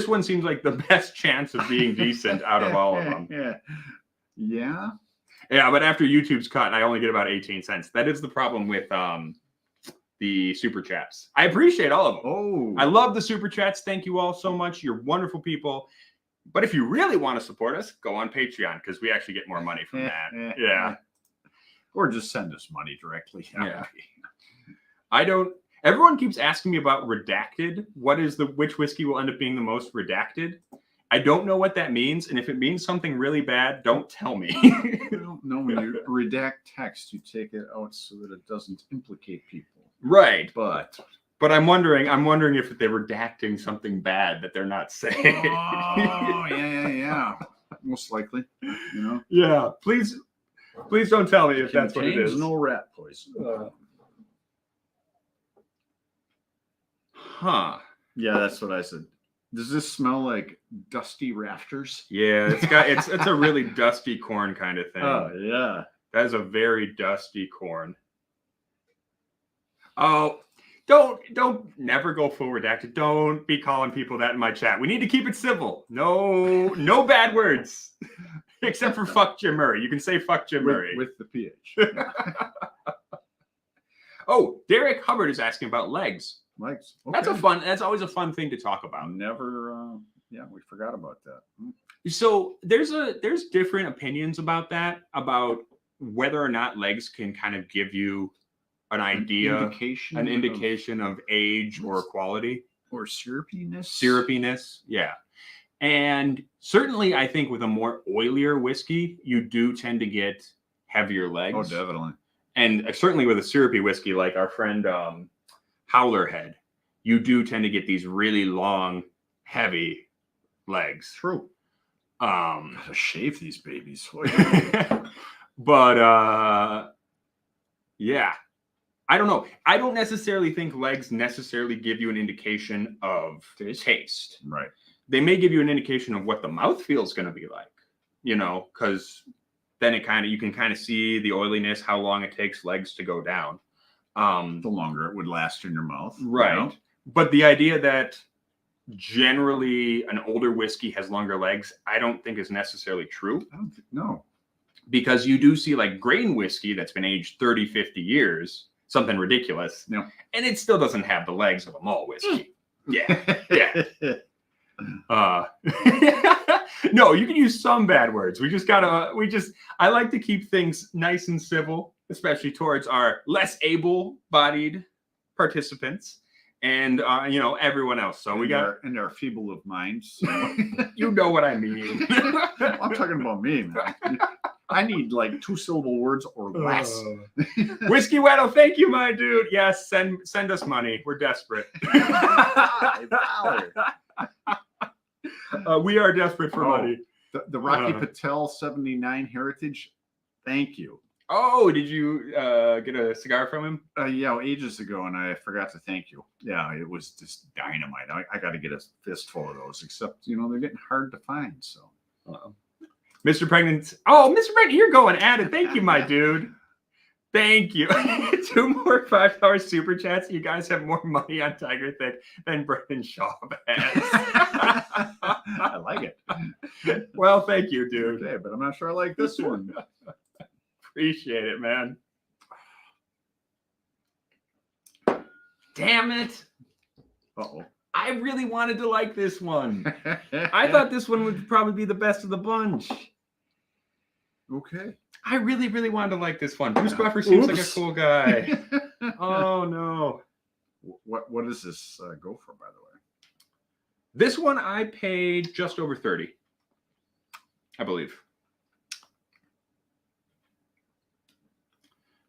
one seems like the best chance of being decent out of all of them. Yeah. Yeah, but after YouTube's cut, I only get about 18 cents. That is the problem with the super chats. I appreciate all of them. Oh, I love the super chats. Thank you all so much. You're wonderful people. But if you really want to support us, go on Patreon because we actually get more money from that. Yeah. Or just send us money directly. Yeah. Everyone keeps asking me about redacted. Which whiskey will end up being the most redacted? I don't know what that means. And if it means something really bad, don't tell me. I don't know. When you redact text, you take it out so that it doesn't implicate people. Right. But I'm wondering if they're redacting something bad that they're not saying. Oh, yeah. Most likely, Yeah. Please don't tell me if that's what it is. No rat poison. Yeah, that's what I said. Does this smell like dusty rafters? Yeah, it's a really dusty corn kind of thing. Oh, yeah. That is a very dusty corn. Oh, Don't never go full redacted. Don't be calling people that in my chat. We need to keep it civil. No bad words. Except for fuck Jim Murray. You can say fuck Jim Murray. With the PH. Oh, Derek Hubbard is asking about legs. Legs. Okay. That's always a fun thing to talk about. Never we forgot about that. So there's different opinions about that, about whether or not legs can kind of give you an idea, an indication of age or quality. Or syrupiness. Syrupiness, yeah. And certainly I think with a more oilier whiskey, you do tend to get heavier legs. Oh, definitely. And certainly with a syrupy whiskey like our friend Howler Head, you do tend to get these really long, heavy legs. True. Gotta shave these babies. But yeah. I don't know. I don't necessarily think legs necessarily give you an indication of taste. Right. They may give you an indication of what the mouthfeel is going to be like, because then you can kind of see the oiliness, how long it takes legs to go down. The longer it would last in your mouth. Right. But the idea that generally an older whiskey has longer legs, I don't think is necessarily true. No. Because you do see like grain whiskey that's been aged 30, 50 years, something ridiculous. No. And it still doesn't have the legs of a malt whiskey. Yeah. No, you can use some bad words. I like to keep things nice and civil, especially towards our less able-bodied participants and everyone else. So and our feeble of mind. So. You know what I mean. I'm talking about me, man. I need like 2-syllable words or less. Whiskey Weddle, thank you, my dude. Yes, send us money. We're desperate. We are desperate for money. The Rocky Patel 79 Heritage. Thank you. Oh, did you get a cigar from him? Ages ago, and I forgot to thank you. Yeah, it was just dynamite. I got to get a fistful of those, except, they're getting hard to find. So, Mr. Pregnant. Oh, Mr. Pregnant, you're going at it. Thank you, my dude. Thank you. 2 more $5 super chats. You guys have more money on Tiger Thick than Brendan Schaub has. I like it. Well, thank you, dude. Okay, but I'm not sure I like this one. Appreciate it, man. Damn it. Uh-oh. I really wanted to like this one. I thought this one would probably be the best of the bunch. Okay. I really, really wanted to like this one. Bruce Buffer seems like a cool guy. Oh, no. What does this go for, by the way? This one I paid just over 30, I believe.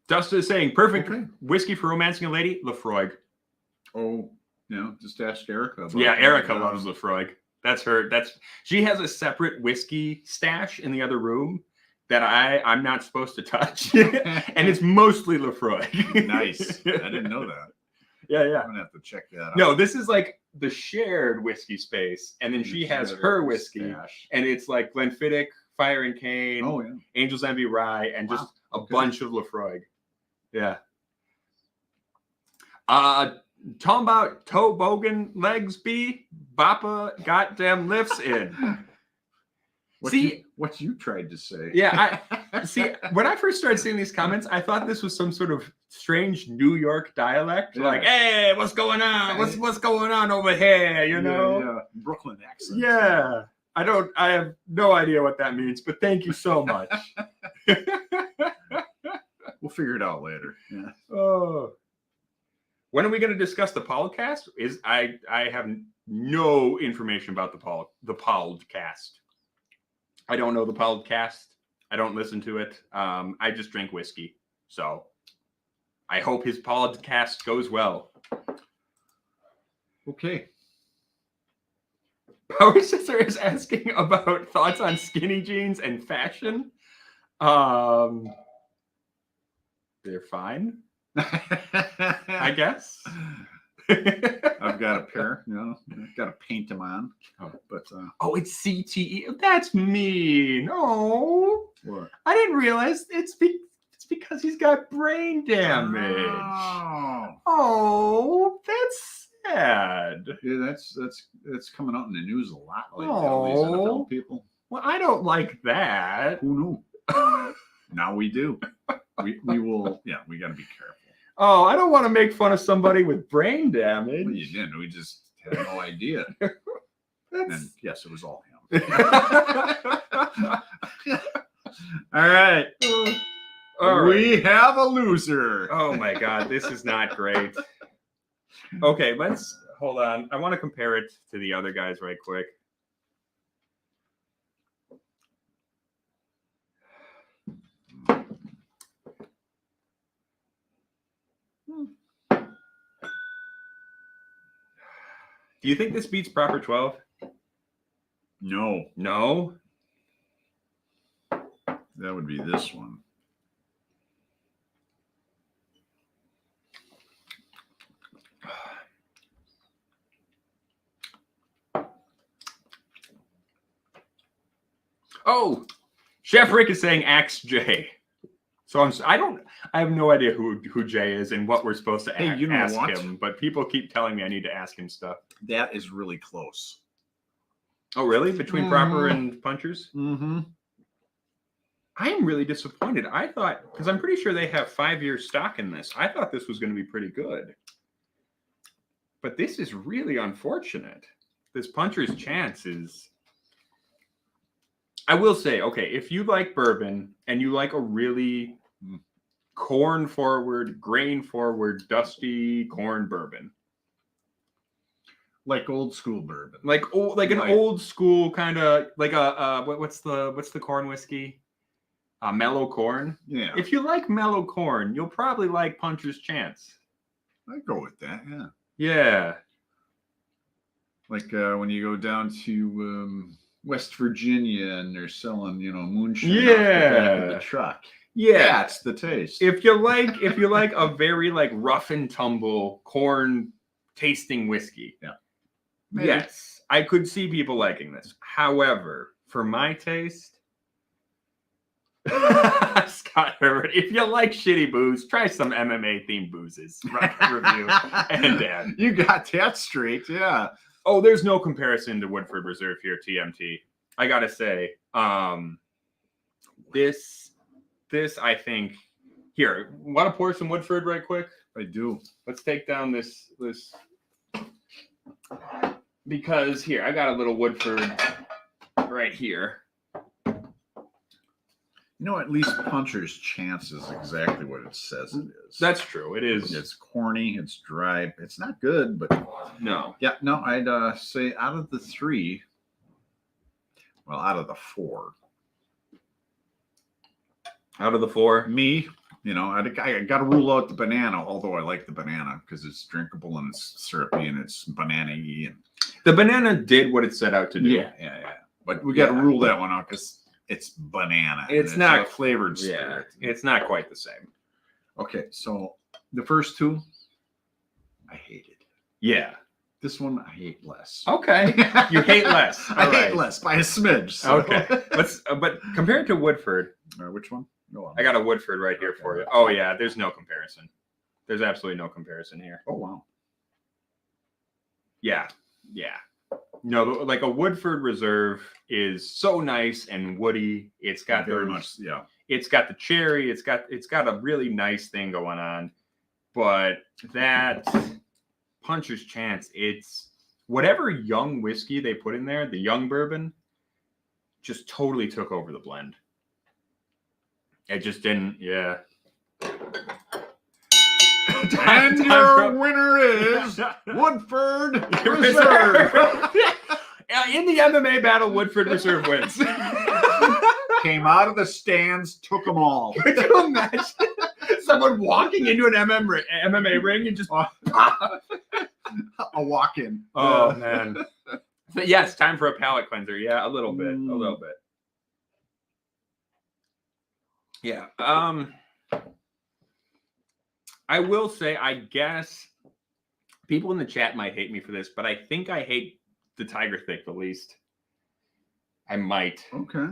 Dustin is saying, perfect whiskey for romancing a lady, Lafroig. Oh, just ask Erica. Yeah, Erica loves Lafroig. That's her. She has a separate whiskey stash in the other room that I'm not supposed to touch. And it's mostly Lafroig. Nice. I didn't know that. Yeah. I'm going to have to check that out. No, this is like the shared whiskey space. And then she has her whiskey. Stash. And it's like Glenfiddich, Fire and Cane, Angel's Envy Rye, and just a bunch of Lafroig. Yeah. Talking about toe bogan legs be Bappa goddamn lifts in. What you tried to say. Yeah, I see. When I first started seeing these comments, I thought this was some sort of strange New York dialect. Yeah. Like, hey, what's going on? What's going on over here? Yeah. Brooklyn accent. Yeah. I have no idea what that means, but thank you so much. We'll figure it out later. Yeah. Oh. When are we going to discuss the podcast? I have no information about the podcast. I don't know the podcast. I don't listen to it. I just drink whiskey. So I hope his podcast goes well. Okay. Power Sister is asking about thoughts on skinny jeans and fashion. They're fine. I guess. I've got a pair, I've got to paint them on. But it's CTE. That's mean. Oh, what? I didn't realize it's because he's got brain damage. Oh, that's sad. Yeah, that's coming out in the news a lot lately. All these NFL people. Well, I don't like that. Who knew? Now we do. We will. Yeah, we got to be careful. Oh, I don't want to make fun of somebody with brain damage. Well, you didn't. We just had no idea. And yes, it was all him. All right. We have a loser. Oh my God, this is not great. Okay, let's hold on. I want to compare it to the other guys right quick. Do you think this beats Proper 12? No. No? That would be this one. Oh, Chef Rick is saying Axe J. So I have no idea who Jay is and what we're supposed to ask him, but people keep telling me I need to ask him stuff. That is really close. Oh, really? Between Proper and Punchers? Mm-hmm. I am really disappointed. I thought, because I'm pretty sure they have 5-year stock in this. I thought this was going to be pretty good. But this is really unfortunate. This Puncher's chance is... I will say, okay, if you like bourbon and you like a really corn forward, grain forward, dusty corn bourbon, like old school bourbon, like an old school kind of like a what's the corn whiskey? Mellow corn. Yeah. If you like mellow corn, you'll probably like Puncher's Chance. I'd go with that. Yeah. Yeah. Like when you go down to West Virginia and they're selling, moonshine off the back of the truck. Yeah, that's the taste. If you like a very like rough and tumble corn tasting whiskey, yeah, maybe. Yes, I could see people liking this. However, for my taste, Scott Herbert, if you like shitty booze, try some MMA themed boozes. Review and Dan. You got that straight, yeah. Oh, there's no comparison to Woodford Reserve here, TMT. I gotta say, this I think. Here, want to pour some Woodford right quick? I do. Let's take down this because here I got a little Woodford right here. At least Puncher's Chance is exactly what it says it is. That's true. It is. It's corny. It's dry. It's not good, but no. Yeah, no. I'd say out of the 3, well, out of the 4. Out of the 4, me, I got to rule out the banana. Although I like the banana because it's drinkable and it's syrupy and it's banana-y. And the banana did what it set out to do. Yeah. But we got to rule that one out because it's banana. It's not flavored spirit. Yeah, it's not quite the same. Okay, so the first 2, I hated. Yeah. This one I hate less. Okay. You hate less. I hate less by a smidge. So. Okay. But compared to Woodford. Which one? Go on. I got a Woodford right here for you. Oh yeah, there's no comparison. There's absolutely no comparison here. Oh wow. Yeah. No, like a Woodford Reserve is so nice and woody. It's got very much, yeah. It's got the cherry. It's got a really nice thing going on. But that Puncher's Chance, it's whatever young whiskey they put in there, the young bourbon, just totally took over the blend. It just didn't, yeah. And your winner is Woodford Reserve. In the MMA battle, Woodford Reserve wins. Came out of the stands, took them all. Could you imagine someone walking into an MMA ring and just a walk-in? Oh, man. So, yes, time for a palate cleanser. Yeah, a little bit. Yeah. I will say, I guess people in the chat might hate me for this, but I think I hate the Tiger Thick the least. I might. Okay.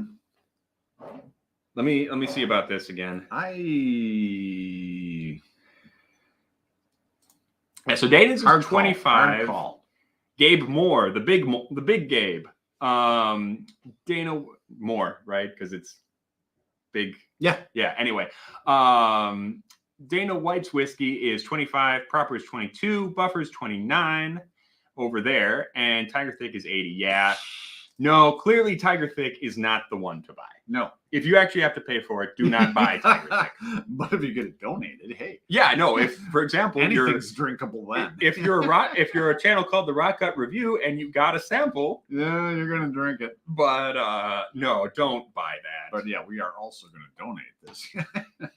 Let me see about this again. Yeah, so Dana's is 25. Hard call. Gabe Moore, the big Gabe. Dana Moore, right? Because it's big. Yeah. Anyway, Dana White's whiskey is 25. Proper is 22. Buffer is 29 over there, and Tiger Thick is 80. Yeah. No, clearly Tiger Thick is not the one to buy. No. If you actually have to pay for it, do not buy Tiger Thick. But if you get it donated, hey. Yeah, no. If, for example, anything's drinkable then. If you're a channel called The Rock Gut Review and you got a sample, yeah, you're gonna drink it. But no, don't buy that. But yeah, we are also gonna donate this.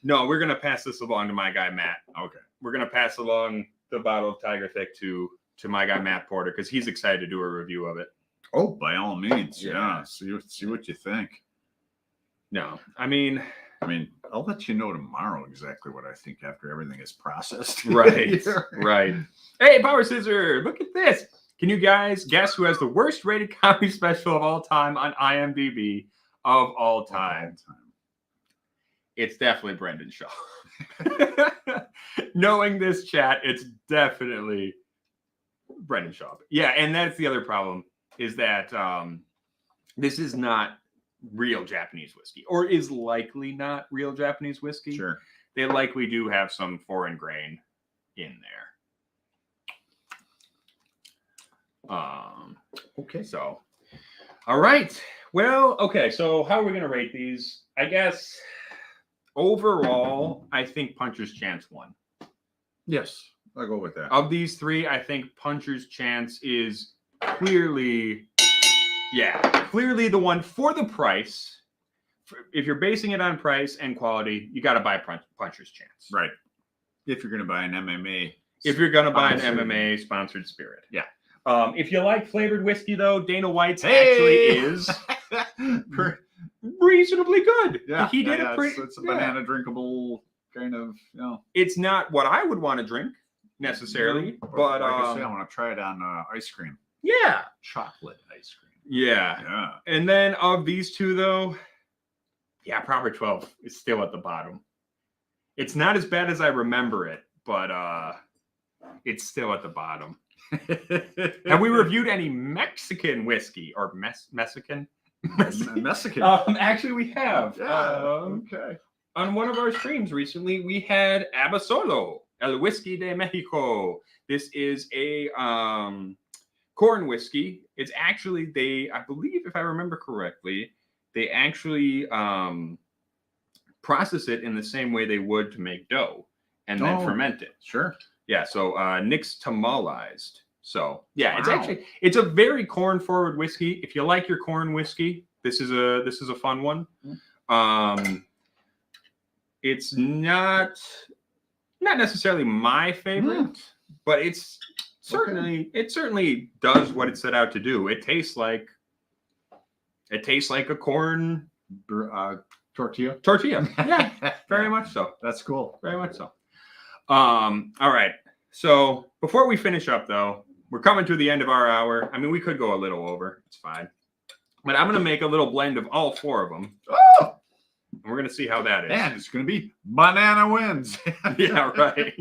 No, we're gonna pass this along to my guy Matt. Okay. We're gonna pass along the bottle of Tiger Thick to my guy Matt Porter because he's excited to do a review of it. Oh, by all means, yeah. See what you think. No, I mean, I'll let you know tomorrow exactly what I think after everything is processed. Right, right. Hey, Power Scissor, look at this. Can you guys guess who has the worst rated comedy special of all time on IMDb of all time? It's definitely Brendan Schaub. Knowing this chat, it's definitely Brendan Schaub. Yeah, and that's the other problem. Is that this is not real Japanese whiskey, or is likely not real Japanese whiskey. Sure. They likely do have some foreign grain in there. Okay. So, all right. Well, okay. So how are we going to rate these? I guess overall, I think Puncher's Chance won. Yes, I'll go with that. Of these three, I think Puncher's Chance is clearly the one for the price. If you're basing it on price and quality, you got to buy Puncher's Chance. Right. If you're going to buy an MMA. If you're going to buy an MMA sponsored spirit. Yeah. If you like flavored whiskey, though, Dana White's actually is reasonably good. Yeah. He did it pretty. It's a banana drinkable kind of, It's not what I would want to drink necessarily, but like I say, I want to try it on ice cream. Yeah. Chocolate ice cream. Yeah. And then of these two, though, Proper 12 is still at the bottom. It's not as bad as I remember it, but it's still at the bottom. Have we reviewed any Mexican whiskey or Mexican? Mexican. Actually, we have. Okay. On one of our streams recently, we had Abasolo, El Whisky de Mexico. This is a corn whiskey. It's actually, I believe, if I remember correctly, they actually process it in the same way they would to make dough and then ferment it. Sure. Yeah, so nixtamalized. So yeah, it's a very corn forward whiskey. If you like your corn whiskey, this is a fun one. It's not necessarily my favorite, but it certainly does what it set out to do. It tastes like a corn tortilla. Yeah, very much so. That's cool. Very much so. All right. So before we finish up, though, we're coming to the end of our hour. I mean, we could go a little over. It's fine. But I'm going to make a little blend of all four of them. Oh! And we're going to see how that is. And it's going to be banana wins. Yeah, right.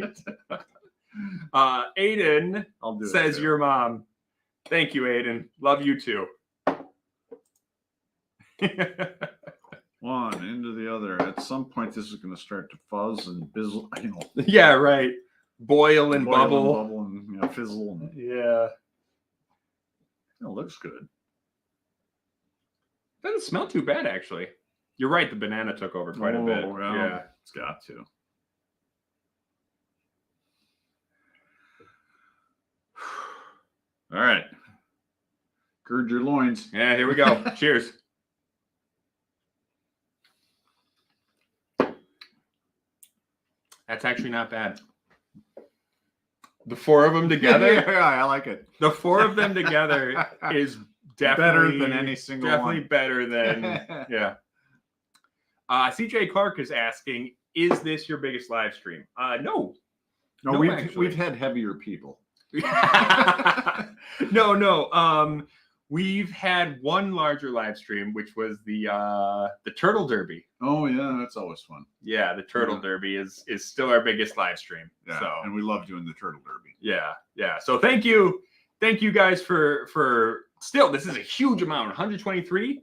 Aiden says your mom. Thank you, Aiden. Love you too. One into the other. At some point, this is going to start to fuzz and bizzle. Yeah, right. Boil and bubble and fizzle. Yeah. It looks good. Doesn't smell too bad, actually. You're right. The banana took over quite a bit. Well, yeah, it's got to. All right. Gird your loins. Yeah, here we go. Cheers. That's actually not bad. The four of them together. Yeah, I like it. The four of them together is better definitely than any single definitely one. Better than yeah. CJ Clark is asking, "Is this your biggest live stream?" No, we've had heavier people. No. we've had one larger live stream, which was the Turtle Derby. Oh yeah, that's always fun. Yeah, the Turtle Derby is still our biggest live stream. Yeah, so, and we love doing the Turtle Derby. Yeah. So thank you guys for still. This is a huge amount. 123.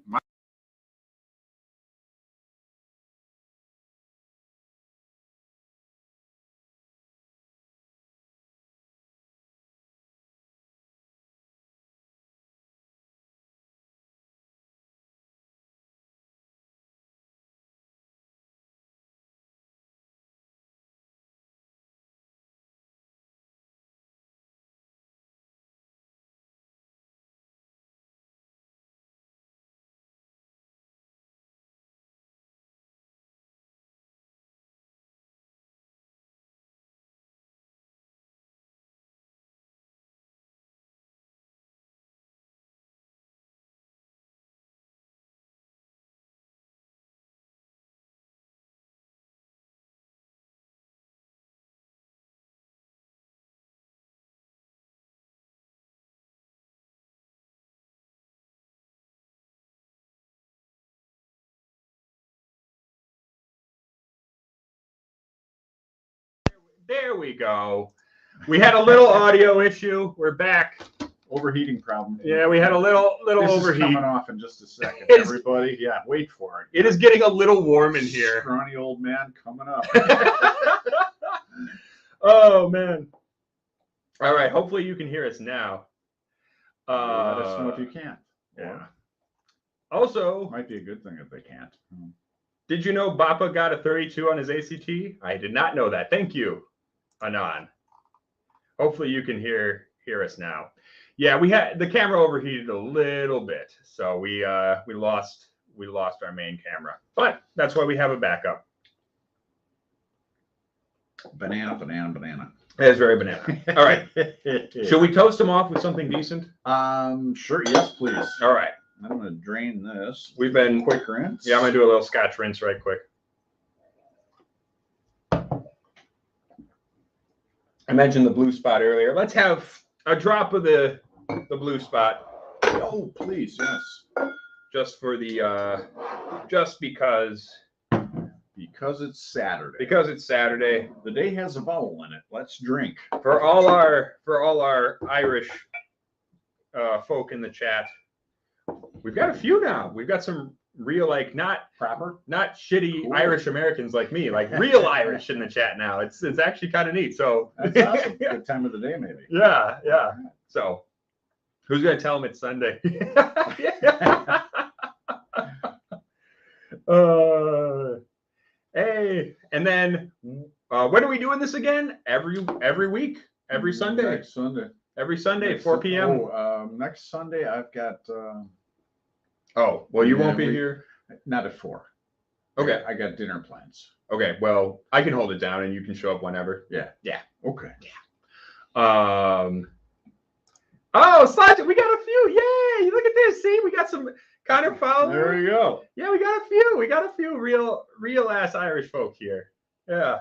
There we go. We had a little audio issue. We're back. Overheating problem. Yeah, we had a little this overheat. Is coming off in just a second. Everybody, yeah, wait for it. It is getting a little warm in here. Scrawny old man coming up. Oh man. All right. Hopefully you can hear us now. Let us know if you can't. Yeah. Also, might be a good thing if they can't. Did you know Bappa got a 32 on his ACT? I did not know that. Thank you, Anon. Hopefully you can hear us now. Yeah, we had the camera overheated a little bit, so we lost our main camera, but that's why we have a backup. Banana. It is very banana. All right. Should we toast them off with something decent? Sure. Yes, please. All right. I'm going to drain this. We've been quick rinse. Yeah, I'm going to do a little Scotch rinse right quick. I mentioned the blue spot earlier. Let's have a drop of the blue spot. Oh, please, yes. Just for the just because it's Saturday. Because it's Saturday. The day has a vowel in it. Let's drink. For all our Irish folk in the chat. We've got a few now. We've got some real, like, not shitty cool Irish Americans like me, like real Irish in the chat now. It's actually kind of neat. So that's awesome. Good time of the day, maybe. Yeah. So who's gonna tell them it's Sunday? Hey, and then when are we doing this again? Every week, every Sunday. Next Sunday. Every Sunday at 4 p.m. Next Sunday I've got. Oh, well, you won't be here. Not at 4. Okay. I got dinner plans. Okay. Well, I can hold it down and you can show up whenever. Yeah. Okay. Yeah. Oh, Sasha, we got a few. Yay. Look at this. See, we got some Conor Fowler. There you go. Yeah, we got a few. We got a few real ass Irish folk here. Yeah.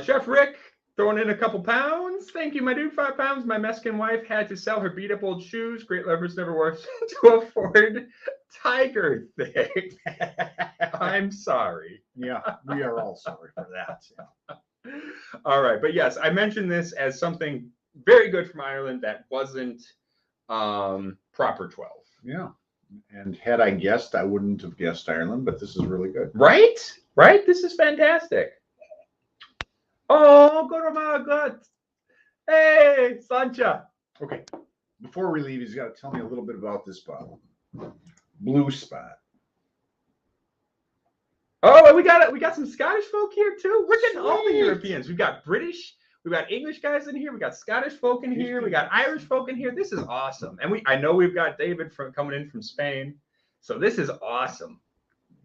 Chef Rick throwing in a couple pounds. Thank you, my dude. 5 pounds. My Mexican wife had to sell her beat up old shoes. Great lovers never worked to afford Tiger thing. I'm sorry. Yeah, we are all sorry for that. Yeah. All right, but yes, I mentioned this as something very good from Ireland that wasn't proper 12. Yeah. And had I guessed, I wouldn't have guessed Ireland, but this is really good. Right? This is fantastic. Oh, go to my God. Hey, Sancha. Okay. Before we leave, he's got to tell me a little bit about this bottle. Blue Spot. Oh, and we got some Scottish folk here too. We're getting all the Europeans. We've got British, we've got English guys in here, we got Scottish folk in here, we got Irish folk in here. This is awesome. And I know we've got David coming in from Spain. So this is awesome.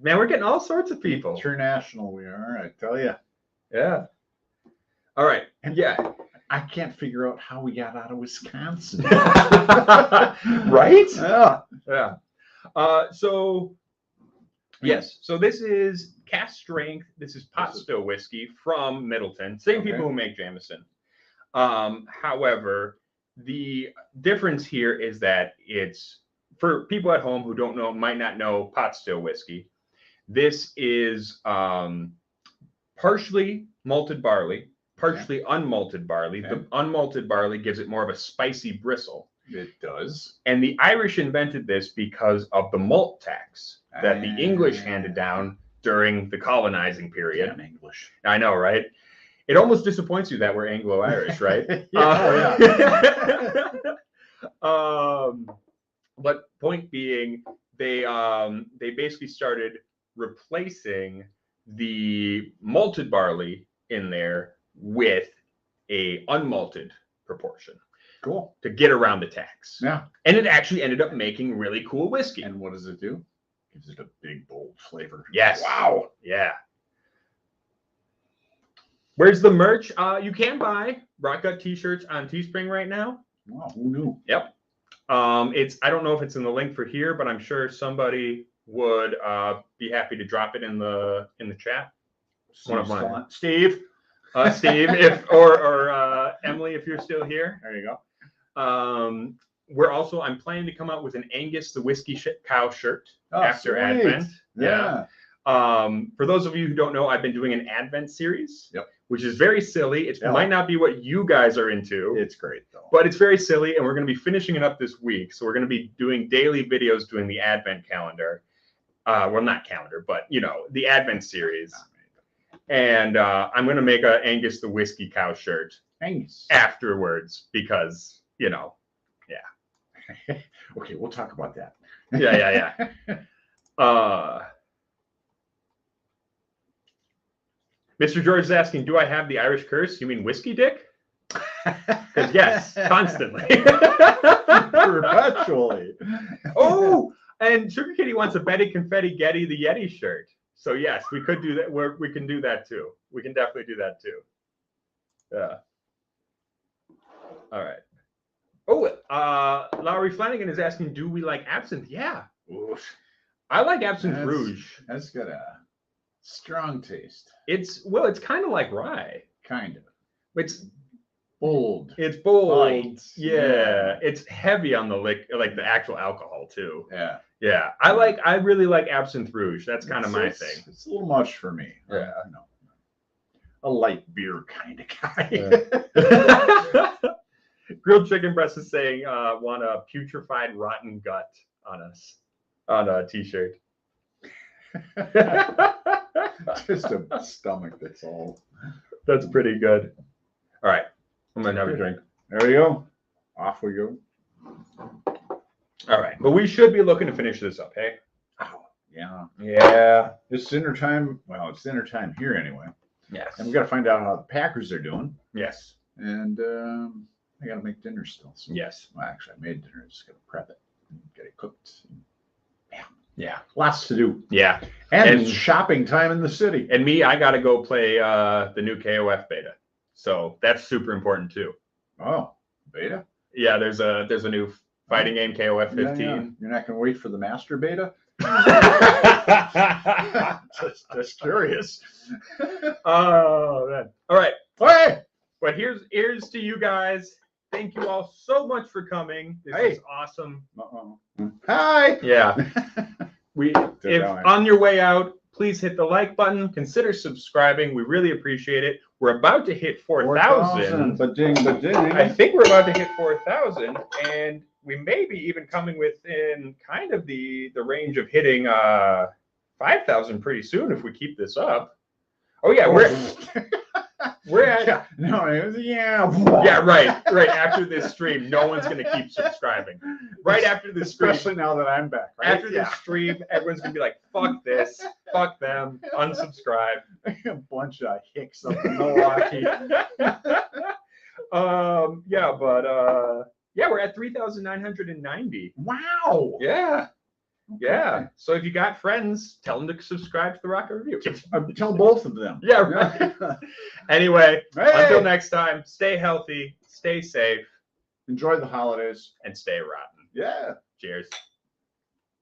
Man, we're getting all sorts of people. International we are, I tell you. Yeah. All right. Yeah. I can't figure out how we got out of Wisconsin. Right? Yeah. So yes. So this is cast strength. This is pot still whiskey from Middleton. Same people who make Jameson. However, the difference here is that it's, for people at home who don't know, might not know pot still whiskey, this is partially malted barley, partially unmalted barley. The unmalted barley gives it more of a spicy bristle. It does. And the Irish invented this because of the malt tax that the English handed down during the colonizing period. Damn English. I know, right? It almost disappoints you that we're Anglo-Irish, right? But point being, they basically started replacing the malted barley in there with a unmalted proportion. Cool. To get around the tax. Yeah. And it actually ended up making really cool whiskey. And what does it do? Gives it a big, bold flavor. Yes. Wow. Yeah. Where's the merch? You can buy Rock Gut t-shirts on Teespring right now. Wow, who knew? Yep. I don't know if it's in the link for here, but I'm sure somebody would be happy to drop it in the chat. One of mine. Steve, if or Emily, if you're still here. There you go. I'm planning to come out with an Angus the Whiskey Cow shirt after sweet. Advent. Yeah. For those of you who don't know, I've been doing an Advent series. Yep. Which is very silly. It might not be what you guys are into. It's great though. But it's very silly, and we're going to be finishing it up this week. So we're going to be doing daily videos doing the Advent calendar. Well, not calendar, but the Advent series. And I'm going to make a Angus the Whiskey Cow shirt afterwards because, yeah. Okay, we'll talk about that. Yeah. Mr. George is asking, do I have the Irish curse? You mean whiskey dick? Because yes, constantly. Perpetually. Oh, and Sugar Kitty wants a Betty Confetti Getty the Yeti shirt. So yes, we could do that. We can do that too. We can definitely do that too. Yeah. All right. Oh, Lowry Flanagan is asking, do we like absinthe? Yeah. Oof. I like absinthe rouge. That's got a strong taste. It's kind of like rye. Kind of. It's bold. It's bold. Light. Yeah. It's heavy on the like the actual alcohol too. Yeah. Yeah. I really like absinthe rouge. That's kind of my thing. It's a little much for me. Yeah. A light beer kind of guy. Yeah. Grilled Chicken Breast is saying, want a putrefied rotten gut on a t-shirt. Just a stomach that's all. That's pretty good. All right. I'm going to have a drink. There we go. Off we go. All right. But we should be looking to finish this up, hey? Oh, yeah. Yeah. It's dinner time. Well, it's dinner time here anyway. Yes. And we got to find out how the Packers are doing. Yes. And I got to make dinner still. So. Yes. Well, actually, I made dinner. Just got to prep it and get it cooked. Yeah. Lots to do. Yeah. And it's shopping time in the city. And me, I got to go play the new KOF beta. So that's super important too. Oh, beta? Yeah, there's a new fighting game, KOF 15. Yeah. You're not going to wait for the master beta? just curious. Oh, man. All right. Hey! But here's to you guys. Thank you all so much for coming. This is awesome. Hi. Yeah. If on your way out, please hit the like button. Consider subscribing. We really appreciate it. We're about to hit 4,000. I think we're about to hit 4,000, and we may be even coming within kind of the range of hitting 5,000 pretty soon if we keep this up. Oh yeah, we're at right after this stream. No one's gonna keep subscribing. Right after this stream, especially now that I'm back. Right? After this stream, everyone's gonna be like, "Fuck this, fuck them, unsubscribe." A bunch of hicks up in Milwaukee. We're at 3,990. Wow. Yeah. Okay. Yeah. So if you got friends, tell them to subscribe to the Rocket Review. Tell both of them. Yeah. Right. Anyway, until next time, stay healthy, stay safe, enjoy the holidays, and stay rotten. Yeah. Cheers.